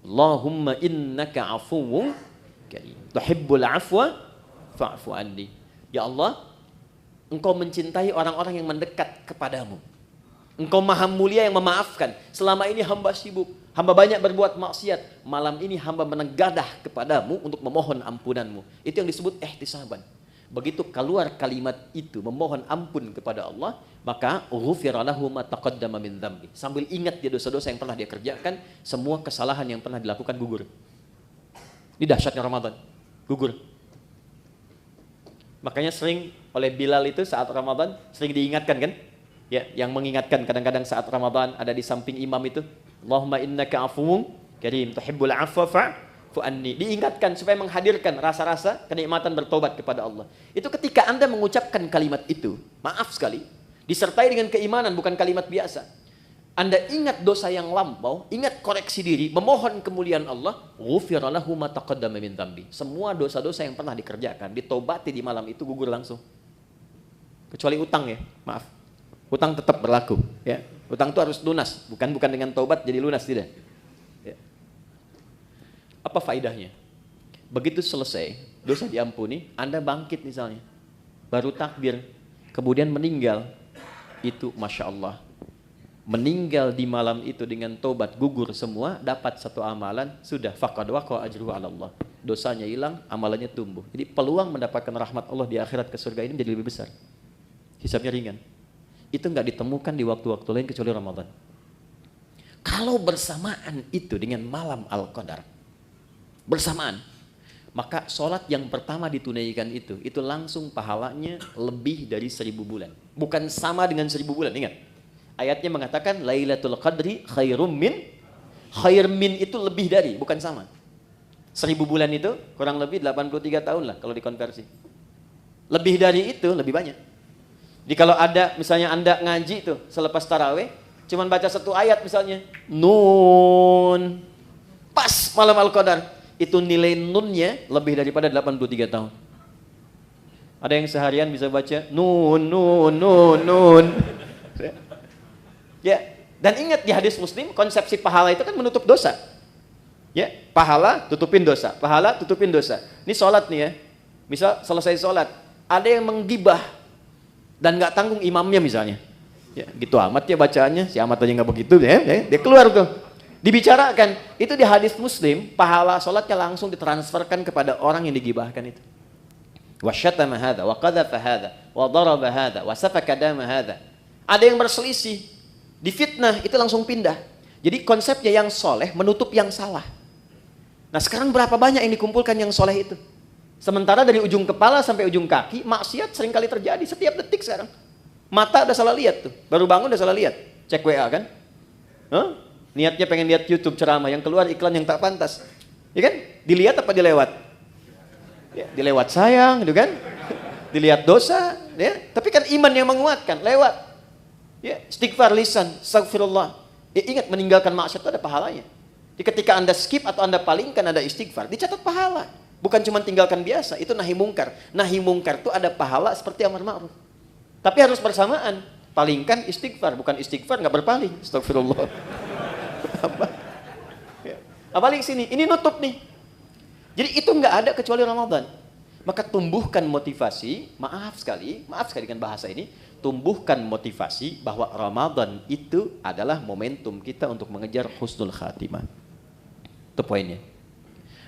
Allahumma innaka afuwwun karim, tuhibbul afwa fa'fu anni. Ya Allah, Engkau mencintai orang-orang yang mendekat kepadamu. Engkau maha mulia yang memaafkan. Selama ini hamba sibuk, hamba banyak berbuat maksiat. Malam ini hamba menegadah kepadamu untuk memohon ampunanmu. Itu yang disebut ihtisaban. Begitu keluar kalimat itu, memohon ampun kepada Allah, maka ghufira lahu ma taqaddama min dzambi. Sambil ingat dia dosa-dosa yang pernah dia kerjakan, semua kesalahan yang pernah dilakukan gugur. Ini dahsyatnya Ramadan. Gugur. Makanya sering oleh Bilal itu saat Ramadan sering diingatkan kan? Ya, yang mengingatkan kadang-kadang saat Ramadan ada di samping imam itu, Allahumma innaka afuwwun karim tuhibbul afwa fa'fu anni. Diingatkan supaya menghadirkan rasa-rasa kenikmatan bertobat kepada Allah. Itu ketika Anda mengucapkan kalimat itu, maaf sekali, disertai dengan keimanan, bukan kalimat biasa. Anda ingat dosa yang lampau, ingat koreksi diri, memohon kemuliaan Allah, ghufira lahu ma taqaddama min dzambi. Semua dosa-dosa yang pernah dikerjakan, ditobati di malam itu gugur langsung. Kecuali utang ya, maaf. Utang tetap berlaku, ya. Utang itu harus lunas, bukan dengan taubat jadi lunas, tidak. Ya. Apa faedahnya? Begitu selesai, dosa diampuni, Anda bangkit misalnya, baru takbir, kemudian meninggal, itu Masya Allah. Meninggal di malam itu dengan taubat gugur semua, dapat satu amalan, sudah faqad waqa ajruhu 'ala Allah. Dosanya hilang, amalannya tumbuh. Jadi peluang mendapatkan rahmat Allah di akhirat ke surga ini menjadi lebih besar. Hisabnya ringan. Itu nggak ditemukan di waktu-waktu lain kecuali Ramadan. Kalau bersamaan itu dengan malam Al-Qadar, bersamaan, maka sholat yang pertama ditunaikan itu langsung pahalanya lebih dari 1000 bulan. Bukan sama dengan 1000 bulan, ingat. Ayatnya mengatakan Lailatul Qadri khairum min, khair min itu lebih dari, bukan sama. 1000 bulan itu kurang lebih 83 tahun lah kalau dikonversi. Lebih dari itu lebih banyak. Jadi kalau ada misalnya Anda ngaji tuh selepas tarawih, cuman baca satu ayat misalnya, Nun, pas malam Al-Qadar, itu nilai nunnya lebih daripada 83 tahun. Ada yang seharian bisa baca Nun. Ya, dan ingat di hadis Muslim, konsepsi pahala itu kan menutup dosa. Ya, pahala tutupin dosa, pahala tutupin dosa. Ini sholat nih ya, misal selesai sholat, ada yang menggibah dan nggak tanggung imamnya misalnya, ya gitu amat ya bacaannya, si amat aja nggak begitu ya, dia keluar tuh, dibicarakan, itu di hadis Muslim, pahala sholatnya langsung ditransferkan kepada orang yang digibahkan itu. Wasyatama hadza, wa qadhafa hadza, wa daraba hadza, wa safaka dama hadza. Ada yang berselisih, difitnah, itu langsung pindah. Jadi konsepnya yang soleh menutup yang salah. Nah sekarang berapa banyak yang dikumpulkan yang soleh itu? Sementara dari ujung kepala sampai ujung kaki, maksiat seringkali terjadi setiap detik sekarang. Mata udah salah lihat tuh, baru bangun udah salah lihat. Cek WA kan? Niatnya pengen lihat YouTube ceramah, yang keluar iklan yang tak pantas. Ya kan? Dilihat apa dilewat? Ya, dilewat sayang, gitu kan? Dilihat dosa, ya. Tapi kan iman yang menguatkan, lewat. Ya, istighfar lisan, astagfirullah. Ya, ingat meninggalkan maksiat itu ada pahalanya. Jadi ketika Anda skip atau Anda palingkan ada istighfar, dicatat pahala. Bukan cuma tinggalkan biasa, itu nahi mungkar. Nahi mungkar itu ada pahala seperti amar ma'ruf. Tapi harus bersamaan. Palingkan istighfar, bukan istighfar nggak berpaling. Astagfirullah. Balik sini, ini nutup nih. Jadi itu nggak ada kecuali Ramadan. Maka tumbuhkan motivasi, maaf sekali dengan bahasa ini, tumbuhkan motivasi bahwa Ramadan itu adalah momentum kita untuk mengejar husnul khatimah. Itu poinnya.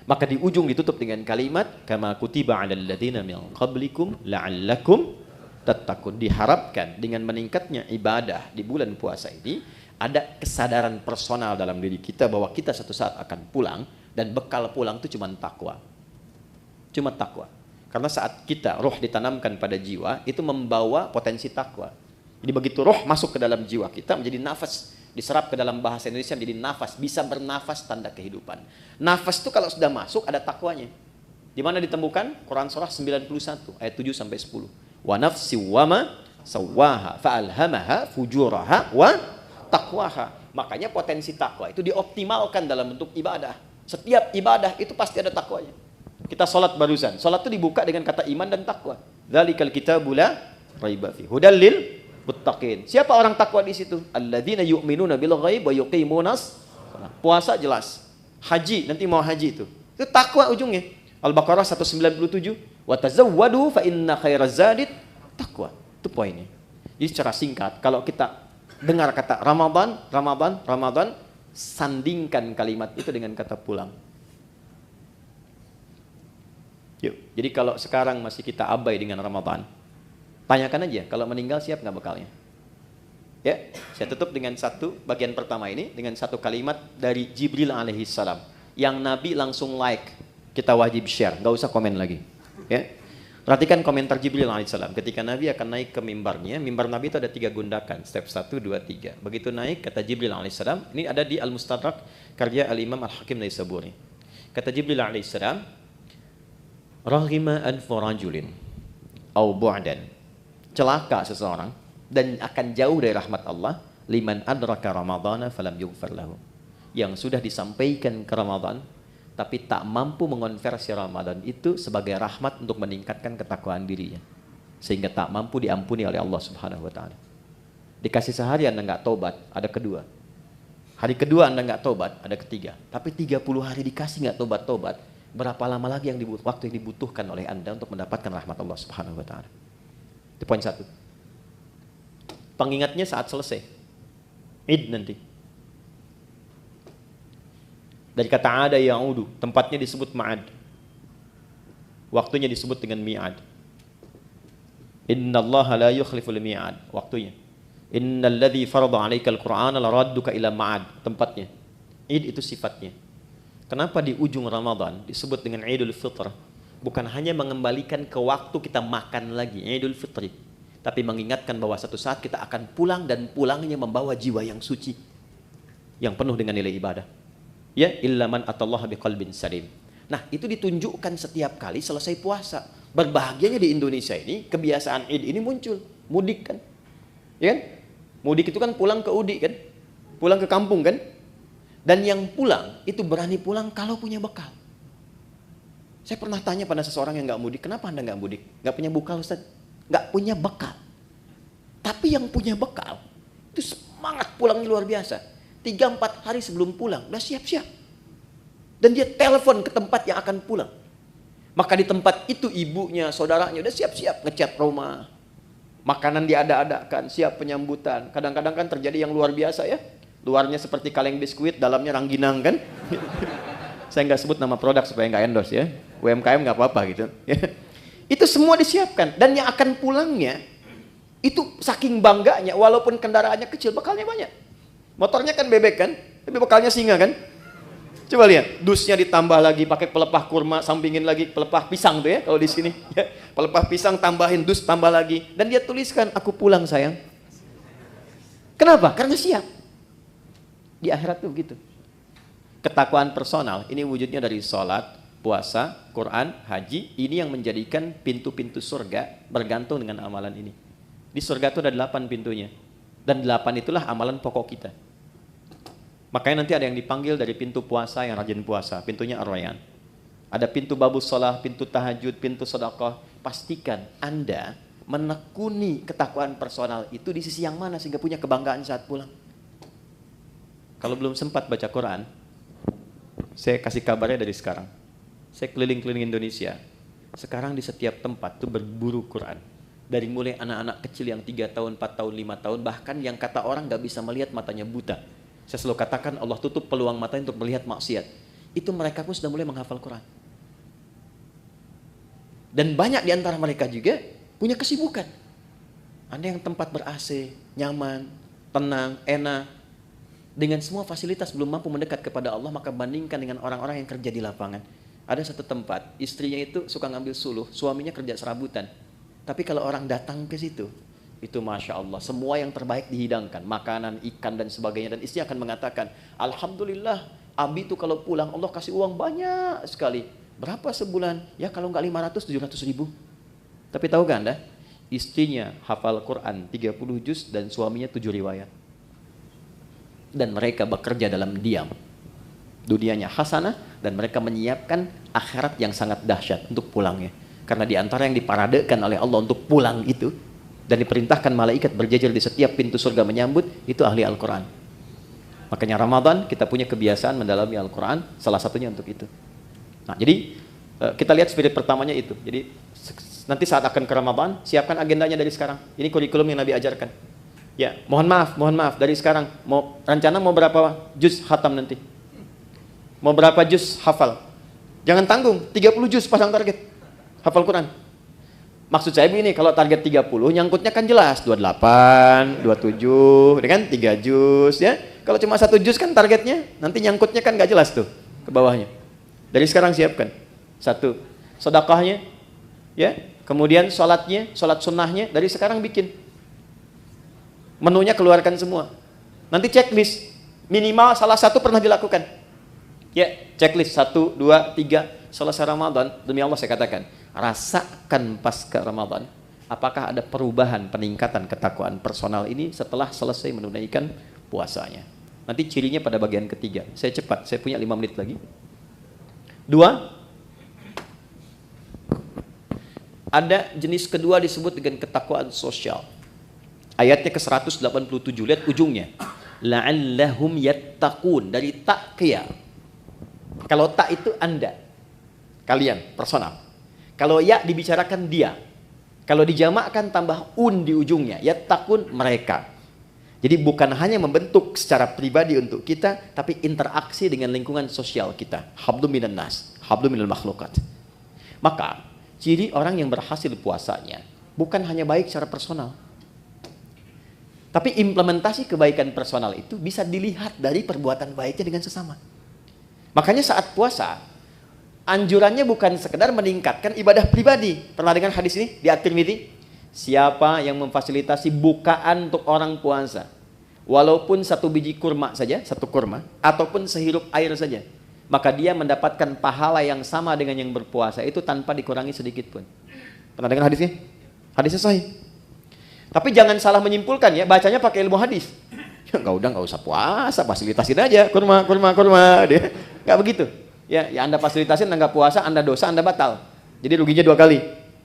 Maka di ujung ditutup dengan kalimat kama kutiba 'alal ladzina min qablikum la'allakum tattaqun. Diharapkan dengan meningkatnya ibadah di bulan puasa ini, Ada kesadaran personal dalam diri kita bahwa kita suatu saat akan pulang, dan bekal pulang itu cuma takwa. Cuma takwa. Karena saat kita roh ditanamkan pada jiwa, itu membawa potensi takwa. Jadi begitu roh masuk ke dalam jiwa kita, menjadi nafas, diserap ke dalam bahasa Indonesia menjadi nafas, bisa bernafas tanda kehidupan. Nafas itu kalau sudah masuk ada takwanya. Di mana ditemukan? Quran surah 91 ayat 7 sampai 10. Wa nafsi wama sawaha fa'alhamaha fujuraha wa taqwaha. Makanya potensi takwa itu dioptimalkan dalam bentuk ibadah. Setiap ibadah itu pasti ada takwanya. Kita sholat barusan, sholat itu dibuka dengan kata iman dan takwa. Dzalikal kitabu la raiba fi hudal lil muttaqin. Siapa orang takwa di situ? Alladzina yu'minuna bil ghaib wa yuqimunas shalah. Puasa jelas. Haji, nanti mau haji itu. Itu takwa ujungnya. Al-Baqarah 197, wa tazawwadu fa inna khairaz zadit taqwa. Itu poinnya. Jadi secara singkat, kalau kita dengar kata Ramadan, Ramadan, Ramadan, sandingkan kalimat itu dengan kata pulang. Yuk, jadi kalau sekarang masih kita abai dengan Ramadan, tanyakan aja, kalau meninggal siap nggak bekalnya? Ya, saya tutup dengan satu bagian pertama ini dengan satu kalimat dari Jibril alaihissalam yang Nabi langsung like, kita wajib share, nggak usah komen lagi. Ya, perhatikan komentar Jibril alaihissalam ketika Nabi akan naik ke mimbarnya. Mimbar Nabi itu ada 3 gundakan, step 1, 2, 3. Begitu naik, kata Jibril alaihissalam, ini ada di Al-Mustadrak karya Al-Imam Al-Hakim Naisaburi. Kata Jibril alaihissalam, rahima anfu rajulin au bu'dan, celaka seseorang dan akan jauh dari rahmat Allah, liman adraka ramadhana falam yughfar lahu, yang sudah disampaikan ke Ramadan tapi tak mampu mengonversi Ramadan itu sebagai rahmat untuk meningkatkan ketakwaan dirinya, sehingga tak mampu diampuni oleh Allah Subhanahu wa taala. Dikasih sehari Anda nggak tobat, ada kedua. Hari kedua Anda nggak tobat, ada ketiga. Tapi 30 hari dikasih nggak tobat-tobat, berapa lama lagi yang waktu yang dibutuhkan oleh Anda untuk mendapatkan rahmat Allah Subhanahu wa taala? Itu poin 1. Pengingatnya saat selesai Id nanti. Dari kata ada ya'udu, tempatnya disebut ma'ad. Waktunya disebut dengan mi'ad. Innallaha la yukhliful mi'ad, waktunya. Innal ladzi farada 'alaikal qur'ana laradduka ila ma'ad, tempatnya. Id itu sifatnya. Kenapa di ujung Ramadan disebut dengan Idul Fitr? Bukan hanya mengembalikan ke waktu kita makan lagi, Idul Fitri, tapi mengingatkan bahwa satu saat kita akan pulang, dan pulangnya membawa jiwa yang suci, yang penuh dengan nilai ibadah. Ya, illa man atallaha biqalbin salim. Nah, itu ditunjukkan setiap kali selesai puasa. Berbahagianya di Indonesia ini, kebiasaan Id ini muncul. Mudik kan? Ya kan? Mudik itu kan pulang ke Udi kan? Pulang ke kampung kan? Dan yang pulang, itu berani pulang kalau punya bekal. Saya pernah tanya pada seseorang yang nggak mudik, kenapa Anda nggak mudik? Nggak punya bekal, Ustaz? Nggak punya bekal. Tapi yang punya bekal, itu semangat pulangnya luar biasa. 3-4 hari sebelum pulang, udah siap-siap. Dan dia telepon ke tempat yang akan pulang. Maka di tempat itu ibunya, saudaranya udah siap-siap ngecat rumah. Makanan diada-adakan, siap penyambutan. Kadang-kadang kan terjadi yang luar biasa ya. Luarnya seperti kaleng biskuit, dalamnya rangginang kan. Saya nggak sebut nama produk supaya nggak endorse ya. UMKM nggak apa-apa gitu. Itu semua disiapkan. Dan yang akan pulangnya, itu saking bangganya, walaupun kendaraannya kecil, bekalnya banyak. Motornya kan bebek kan, tapi bekalnya singa kan. Coba lihat, dusnya ditambah lagi pakai pelepah kurma, sampingin lagi pelepah pisang tuh ya kalau di sini. Ya, pelepah pisang tambahin dus, tambah lagi. Dan dia tuliskan, aku pulang sayang. Kenapa? Karena siap. Di akhirat tuh begitu. Ketakwaan personal, ini wujudnya dari sholat, puasa, Quran, haji. Ini yang menjadikan pintu-pintu surga bergantung dengan amalan ini. Di surga itu ada 8 pintunya. Dan 8 itulah amalan pokok kita. Makanya nanti ada yang dipanggil dari pintu puasa yang rajin puasa, pintunya Ar-Rayyan. Ada pintu babus sholah, pintu tahajud, pintu sedekah. Pastikan Anda menekuni ketakwaan personal itu di sisi yang mana sehingga punya kebanggaan saat pulang. Kalau belum sempat baca Quran, saya kasih kabarnya dari sekarang. Saya keliling-keliling Indonesia. Sekarang di setiap tempat tuh berburu Quran. Dari mulai anak-anak kecil yang 3 tahun, 4 tahun, 5 tahun, bahkan yang kata orang gak bisa melihat, matanya buta. Saya selalu katakan Allah tutup peluang matanya untuk melihat maksiat. Itu mereka pun sudah mulai menghafal Quran. Dan banyak di antara mereka juga punya kesibukan. Ada yang tempat ber-AC, nyaman, tenang, enak. dengan semua fasilitas belum mampu mendekat kepada Allah, maka bandingkan dengan orang-orang yang kerja di lapangan. Ada satu tempat, istrinya itu suka ngambil suluh, suaminya kerja serabutan. Tapi kalau orang datang ke situ, itu Masya Allah, semua yang terbaik dihidangkan, makanan, ikan, dan sebagainya. Dan istri akan mengatakan, Alhamdulillah, Abi itu kalau pulang, Allah kasih uang banyak sekali. Berapa sebulan? Ya kalau nggak 500, 700 ribu. Tapi tahu gak Anda? Istrinya hafal Quran 30 juz dan suaminya 7 riwayat. Dan mereka bekerja dalam diam. Dunianya hasanah dan mereka menyiapkan akhirat yang sangat dahsyat untuk pulangnya. Karena di antara yang diparadekan oleh Allah untuk pulang itu dan diperintahkan malaikat berjajar di setiap pintu surga menyambut, itu ahli Al-Quran. Makanya Ramadan kita punya kebiasaan mendalami Al-Quran, salah satunya untuk itu. Nah, jadi kita lihat spirit pertamanya itu. Jadi nanti saat akan ke Ramadan, siapkan agendanya dari sekarang. Ini kurikulum yang Nabi ajarkan. Ya, mohon maaf dari sekarang. Rencana mau berapa juz khatam nanti? Mau berapa juz hafal? Jangan tanggung, 30 juz pasang target hafal Quran. Maksud saya begini, kalau target 30 nyangkutnya kan jelas 28, 27, kan 3 juz ya. Kalau cuma 1 juz kan targetnya, nanti nyangkutnya kan nggak jelas tuh ke bawahnya. Dari sekarang siapkan. 1, sedekahnya ya, kemudian sholatnya, sholat sunnahnya dari sekarang bikin. Menunya keluarkan semua. Nanti checklist, minimal salah satu pernah dilakukan. Ya, checklist 1, 2, 3, selesai Ramadan, demi Allah saya katakan, rasakan pasca Ramadan, apakah ada perubahan, peningkatan ketakwaan personal ini setelah selesai menunaikan puasanya. Nanti cirinya pada bagian ketiga. Saya cepat, saya punya 5 menit lagi. 2, ada jenis kedua disebut dengan ketakwaan sosial. Ayatnya ke 187, lihat ujungnya. La'allahum yattaqun, dari taqiyah. Kalau tak itu Anda, kalian, personal. Kalau ya dibicarakan dia. Kalau dijamakkan tambah di ujungnya, yattaqun, mereka. Jadi bukan hanya membentuk secara pribadi untuk kita, tapi interaksi dengan lingkungan sosial kita. Hablum minan nas, hablum minal makhlukat. Maka ciri orang yang berhasil puasanya bukan hanya baik secara personal, tapi implementasi kebaikan personal itu bisa dilihat dari perbuatan baiknya dengan sesama. Makanya saat puasa, anjurannya bukan sekedar meningkatkan ibadah pribadi. Pernah dengar hadis ini di At-Tirmidzi? Siapa yang memfasilitasi bukaan untuk orang puasa, walaupun 1 biji kurma saja, 1 kurma, ataupun sehirup air saja, maka dia mendapatkan pahala yang sama dengan yang berpuasa itu tanpa dikurangi sedikit pun. Pernah dengar hadisnya? Hadisnya sahih. Tapi jangan salah menyimpulkan ya, bacanya pakai ilmu hadis. Ya nggak usah puasa, fasilitasin aja kurma. Dia nggak begitu. Ya Anda fasilitasin, Anda nggak puasa, Anda dosa, Anda batal. Jadi ruginya 2 kali.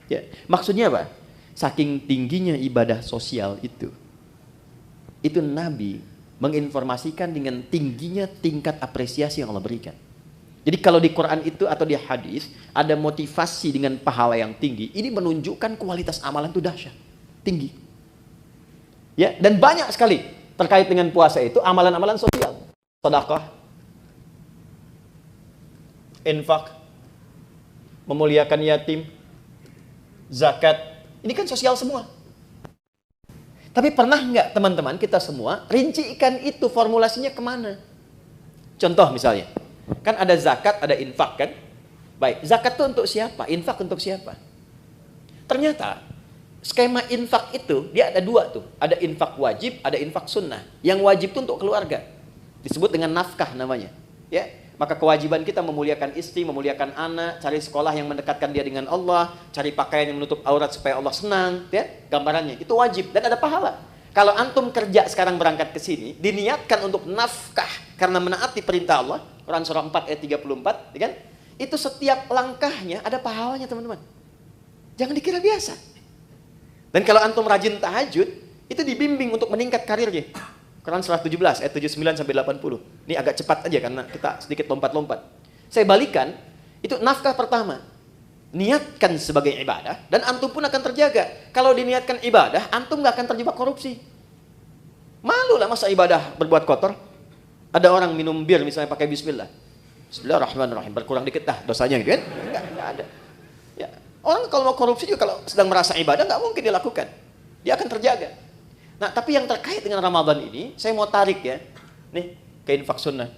Ya, maksudnya apa? Saking tingginya ibadah sosial itu Nabi menginformasikan dengan tingginya tingkat apresiasi yang Allah berikan. Jadi kalau di Quran itu atau di hadis ada motivasi dengan pahala yang tinggi, ini menunjukkan kualitas amalan itu dahsyat, tinggi. Ya, dan banyak sekali terkait dengan puasa itu amalan-amalan sosial, sedekah, infak, memuliakan yatim, zakat, ini kan sosial semua. Tapi pernah nggak teman-teman kita semua rincikan itu formulasinya kemana? Contoh misalnya, kan ada zakat, ada infak kan? Baik, zakat itu untuk siapa? Infak untuk siapa? Ternyata skema infak itu dia ada 2 tuh, ada infak wajib, ada infak sunnah. Yang wajib itu untuk keluarga, disebut dengan nafkah namanya. Ya, maka kewajiban kita memuliakan istri, memuliakan anak, cari sekolah yang mendekatkan dia dengan Allah, cari pakaian yang menutup aurat supaya Allah senang. Ya, gambarannya itu wajib dan ada pahala. Kalau antum kerja sekarang berangkat ke sini, diniatkan untuk nafkah karena menaati perintah Allah, Quran surah 4 ayat 34, ya kan? Itu setiap langkahnya ada pahalanya teman-teman. Jangan dikira biasa. Dan kalau antum rajin tahajud, itu dibimbing untuk meningkat karirnya. Quran surah 17 ayat 79 sampai 80. Ini agak cepat aja karena kita sedikit lompat-lompat. Saya balikan, itu nafkah pertama. Niatkan sebagai ibadah dan antum pun akan terjaga. Kalau diniatkan ibadah, antum nggak akan terjebak korupsi. Malu lah masa ibadah berbuat kotor. Ada orang minum bir misalnya pakai bismillah. Bismillahirrahmanirrahim, berkurang dikit dah dosanya gitu kan? Enggak ada. Ya. Orang kalau mau korupsi juga kalau sedang merasa ibadah nggak mungkin dilakukan. Dia akan terjaga. Nah, tapi yang terkait dengan Ramadan ini, saya mau tarik ya. Nih, ke infak sunnah?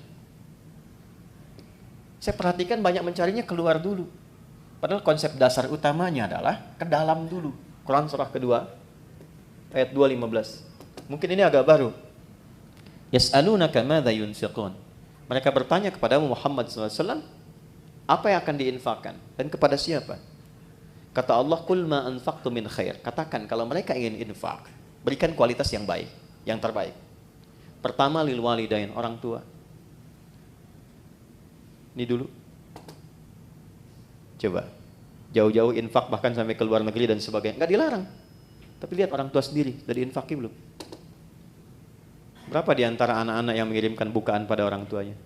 Saya perhatikan banyak mencarinya keluar dulu. Padahal konsep dasar utamanya adalah ke dalam dulu. Quran surah kedua, ayat 2:15. Mungkin ini agak baru. Yas'alunaka madza yunfiqun. Mereka bertanya kepada Muhammad SAW, apa yang akan diinfakkan dan kepada siapa? Kata Allah, qul ma anfaqtu min khair. Katakan kalau mereka ingin infak, berikan kualitas yang baik, yang terbaik. Pertama lil walidain, orang tua. Ini dulu. Coba jauh-jauh infak bahkan sampai ke luar negeri dan sebagainya, nggak dilarang. Tapi lihat orang tua sendiri, sudah diinfaki belum? Berapa di antara anak-anak yang mengirimkan bukaan pada orang tuanya?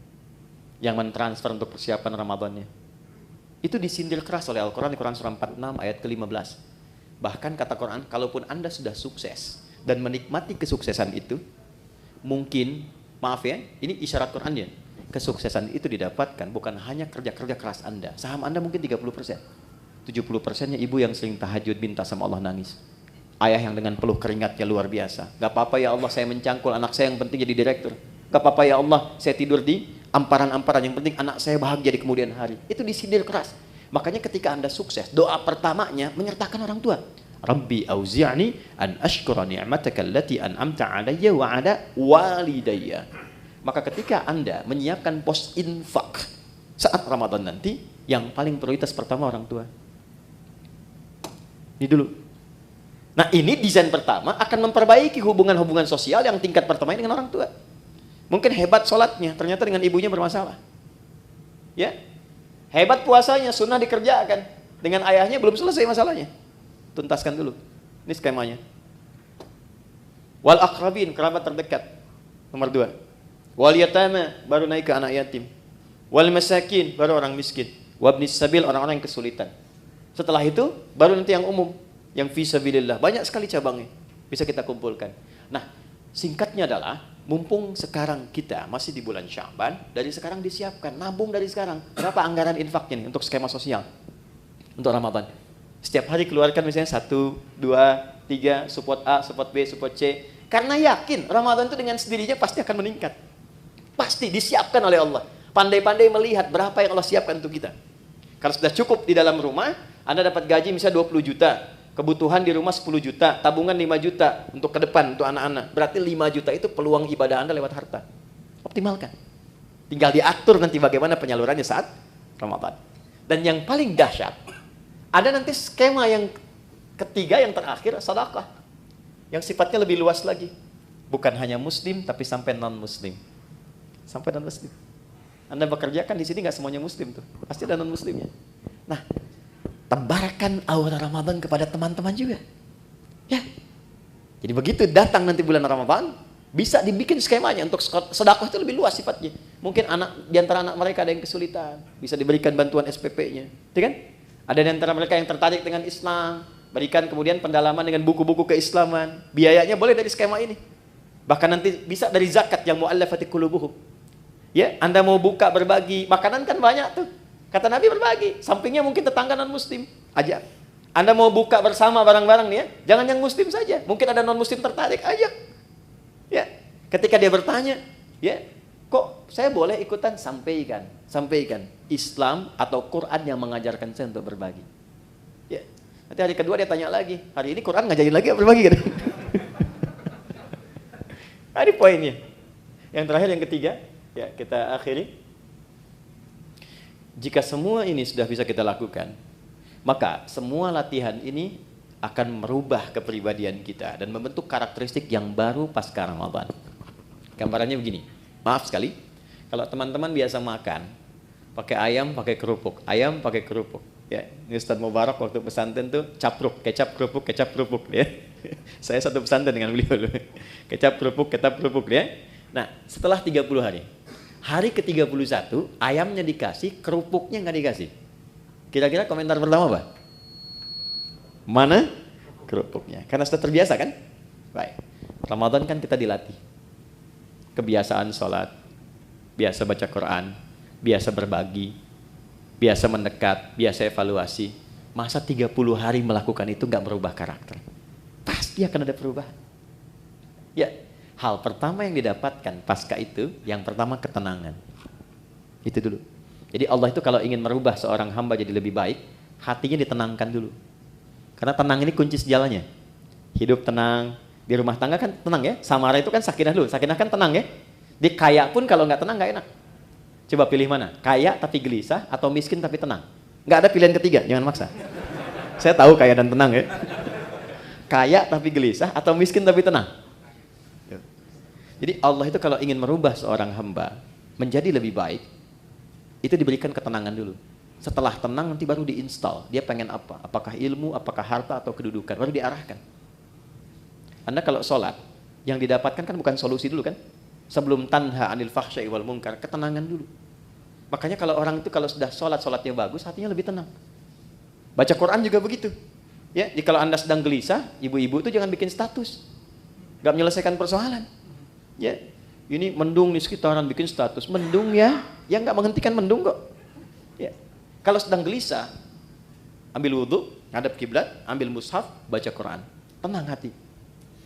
Yang mentransfer untuk persiapan Ramadannya? Itu disindir keras oleh Al-Quran di Quran surah 46 ayat ke-15. Bahkan kata Quran, kalaupun Anda sudah sukses dan menikmati kesuksesan itu, mungkin, maaf ya, ini isyarat Quran ya, kesuksesan itu didapatkan bukan hanya kerja-kerja keras Anda. Saham Anda mungkin 30%. 70%-nya ibu yang sering tahajud minta sama Allah nangis. Ayah yang dengan peluh keringatnya luar biasa. Gak apa-apa ya Allah saya mencangkul anak saya, yang penting jadi direktur. Gak apa-apa ya Allah saya tidur di amparan-amparan, yang penting anak saya bahagia di kemudian hari. Itu disindir keras. Makanya ketika Anda sukses, doa pertamanya menyertakan orang tua. Rabbi auzi'ni an ashkura ni'mataka allati an'amta 'alayya wa 'ala walidayya. Maka ketika Anda menyiapkan pos infak saat Ramadan nanti, yang paling prioritas pertama orang tua. Ini dulu. Nah, ini desain pertama akan memperbaiki hubungan-hubungan sosial yang tingkat pertama dengan orang tua. Mungkin hebat sholatnya, ternyata dengan ibunya bermasalah. Ya, hebat puasanya, sunnah dikerjakan, dengan ayahnya belum selesai masalahnya. Tuntaskan dulu. Ini skemanya. Wal aqrabin, kerabat terdekat. Nomor 2. Wal yatama, baru naik ke anak yatim. Wal masakin, baru orang miskin. Wabnis sabil, orang-orang yang kesulitan. Setelah itu, baru nanti yang umum, yang fi sabilillah. Banyak sekali cabangnya, bisa kita kumpulkan. Nah, singkatnya adalah, mumpung sekarang kita masih di bulan Sya'ban, dari sekarang disiapkan, nabung dari sekarang. Berapa anggaran infaknya nih untuk skema sosial untuk Ramadan? Setiap hari keluarkan misalnya 1, 2, 3, support A, support B, support C. Karena yakin Ramadan itu dengan sendirinya pasti akan meningkat. Pasti disiapkan oleh Allah. Pandai-pandai melihat berapa yang Allah siapkan untuk kita. Kalau sudah cukup di dalam rumah, Anda dapat gaji misalnya 20 juta. Kebutuhan di rumah 10 juta, tabungan 5 juta untuk ke depan, untuk anak-anak. Berarti 5 juta itu peluang ibadah Anda lewat harta. Optimalkan. Tinggal diatur nanti bagaimana penyalurannya saat Ramadan. Dan yang paling dahsyat, ada nanti skema yang ketiga, yang terakhir, sedekah. Yang sifatnya lebih luas lagi. Bukan hanya muslim, tapi sampai non-muslim. Sampai non-muslim. Anda bekerja kan di sini nggak semuanya muslim tuh. Pasti ada non-muslimnya. Nah, tebarkan aura Ramadan kepada teman-teman juga. Ya. Jadi begitu datang nanti bulan Ramadan, bisa dibikin skemanya untuk sedekah itu lebih luas sifatnya. Mungkin di antara anak mereka ada yang kesulitan, bisa diberikan bantuan SPP-nya. Gitu kan? Ada di antara mereka yang tertarik dengan Islam, berikan kemudian pendalaman dengan buku-buku keislaman. Biayanya boleh dari skema ini. Bahkan nanti bisa dari zakat yang mu'allafati qulubuhum. Ya, Anda mau buka berbagi, makanan kan banyak tuh. Kata Nabi berbagi, sampingnya mungkin tetangga non-muslim, ajak. Anda mau buka bersama barang-barang nih ya, jangan yang muslim saja. Mungkin ada non-muslim tertarik, ajak. Ya, ketika dia bertanya, ya, kok saya boleh ikutan? Sampaikan. Islam atau Quran yang mengajarkan saya untuk berbagi. Ya, nanti hari kedua dia tanya lagi, hari ini Quran ngajarin lagi berbagi kan? Nah, ini poinnya. Yang terakhir, yang ketiga, ya kita akhiri. Jika semua ini sudah bisa kita lakukan, maka semua latihan ini akan merubah kepribadian kita dan membentuk karakteristik yang baru pasca Ramadan. Gambarannya begini, maaf sekali, kalau teman-teman biasa makan pakai ayam, pakai kerupuk, ya, ini Ustaz Mubarak waktu pesantren tuh capruk, kecap kerupuk, ya. Saya satu pesantren dengan beliau, kecap kerupuk, ya. Nah, setelah 30 hari, hari ke-31 ayamnya dikasih, kerupuknya nggak dikasih. Kira-kira komentar pertama apa? Mana kerupuknya? Karena sudah terbiasa kan? Baik. Ramadan kan kita dilatih. Kebiasaan sholat, biasa baca Quran, biasa berbagi, biasa mendekat, biasa evaluasi. Masa 30 hari melakukan itu nggak merubah karakter? Pasti akan ada perubahan. Ya, Hal pertama yang didapatkan pasca itu, yang pertama ketenangan. Itu dulu. Jadi Allah itu kalau ingin merubah seorang hamba jadi lebih baik, hatinya ditenangkan dulu. Karena tenang ini kunci sejalannya. Hidup tenang, di rumah tangga kan tenang ya. Samara itu kan sakinah dulu, sakinah kan tenang ya. Di kaya pun kalau nggak tenang nggak enak. Coba pilih mana? Kaya tapi gelisah atau miskin tapi tenang? Nggak ada pilihan ketiga, jangan maksa. Saya tahu kaya dan tenang ya. Kaya tapi gelisah atau miskin tapi tenang. Jadi Allah itu kalau ingin merubah seorang hamba menjadi lebih baik, itu diberikan ketenangan dulu. Setelah tenang nanti baru diinstal. Dia pengen apa? Apakah ilmu, apakah harta atau kedudukan? Baru diarahkan. Anda kalau sholat, yang didapatkan kan bukan solusi dulu kan? Sebelum tanha anil fahsya'i wal munkar, ketenangan dulu. Makanya kalau orang itu kalau sudah sholat, sholatnya bagus, hatinya lebih tenang. Baca Quran juga begitu. Ya, jadi kalau Anda sedang gelisah, ibu-ibu itu jangan bikin status. Gak menyelesaikan persoalan. Ya, ini mendung di sekitaran bikin status. Mendung ya, yang gak menghentikan mendung kok. Ya. Kalau sedang gelisah, ambil wudhu, ngadap kiblat, ambil mushaf, baca Quran. Tenang hati.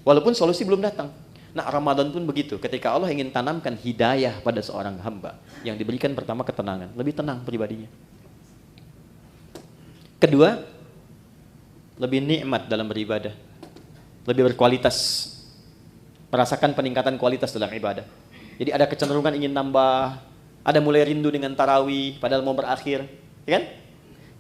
Walaupun solusi belum datang. Nah, Ramadan pun begitu. Ketika Allah ingin tanamkan hidayah pada seorang hamba, yang diberikan pertama ketenangan. Lebih tenang pribadinya. Kedua, lebih nikmat dalam beribadah. Lebih berkualitas. Merasakan peningkatan kualitas dalam ibadah. Jadi ada kecenderungan ingin nambah, ada mulai rindu dengan tarawih, padahal mau berakhir. Ya kan?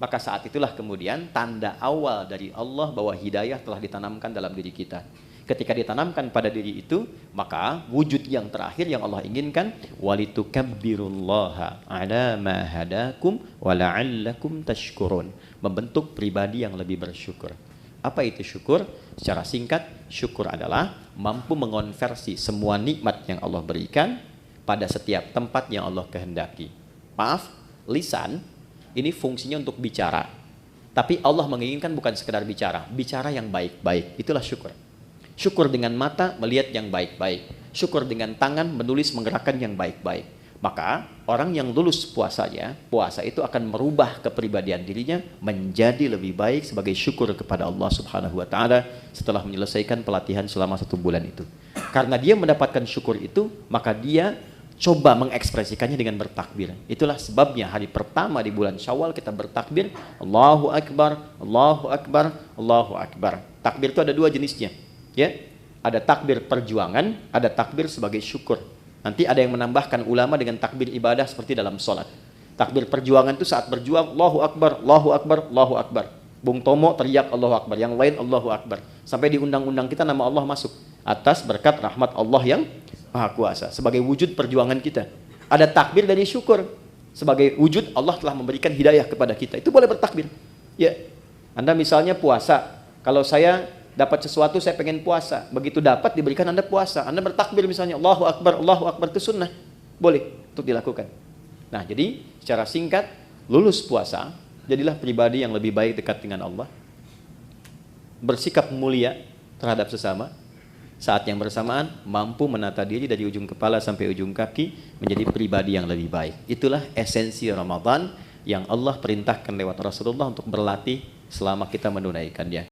Maka saat itulah kemudian tanda awal dari Allah bahwa hidayah telah ditanamkan dalam diri kita. Ketika ditanamkan pada diri itu, maka wujud yang terakhir yang Allah inginkan, walitukabbirullaha ala ma hadakum wa la'allakum tashkurun. Membentuk pribadi yang lebih bersyukur. Apa itu syukur? Secara singkat, syukur adalah mampu mengonversi semua nikmat yang Allah berikan pada setiap tempat yang Allah kehendaki. Maaf, lisan ini fungsinya untuk bicara. Tapi Allah menginginkan bukan sekedar bicara, bicara yang baik-baik. Itulah syukur. Syukur dengan mata melihat yang baik-baik. Syukur dengan tangan menulis menggerakkan yang baik-baik. Maka orang yang lulus puasanya, puasa itu akan merubah kepribadian dirinya menjadi lebih baik sebagai syukur kepada Allah Subhanahu wa taala setelah menyelesaikan pelatihan selama 1 bulan itu. Karena dia mendapatkan syukur itu, maka dia coba mengekspresikannya dengan bertakbir. Itulah sebabnya hari pertama di bulan Syawal kita bertakbir, Allahu Akbar, Allahu Akbar, Allahu Akbar. Takbir itu ada 2 jenisnya. Ya, ada takbir perjuangan, ada takbir sebagai syukur. Nanti ada yang menambahkan ulama dengan takbir ibadah seperti dalam sholat. Takbir perjuangan itu saat berjuang, Allahu Akbar, Allahu Akbar, Allahu Akbar. Bung Tomo teriak Allahu Akbar, yang lain Allahu Akbar. Sampai di undang-undang kita nama Allah masuk. Atas berkat rahmat Allah yang Maha Kuasa. Sebagai wujud perjuangan kita. Ada takbir dari syukur. Sebagai wujud Allah telah memberikan hidayah kepada kita. Itu boleh bertakbir. Ya, Anda misalnya puasa. Kalau saya dapat sesuatu, saya pengen puasa. Begitu dapat, diberikan Anda puasa. Anda bertakbir misalnya, Allahu Akbar, itu sunnah. Boleh untuk dilakukan. Nah, jadi secara singkat, lulus puasa, jadilah pribadi yang lebih baik dekat dengan Allah. Bersikap mulia terhadap sesama. Saat yang bersamaan, mampu menata diri dari ujung kepala sampai ujung kaki, menjadi pribadi yang lebih baik. Itulah esensi Ramadan yang Allah perintahkan lewat Rasulullah untuk berlatih selama kita menunaikannya.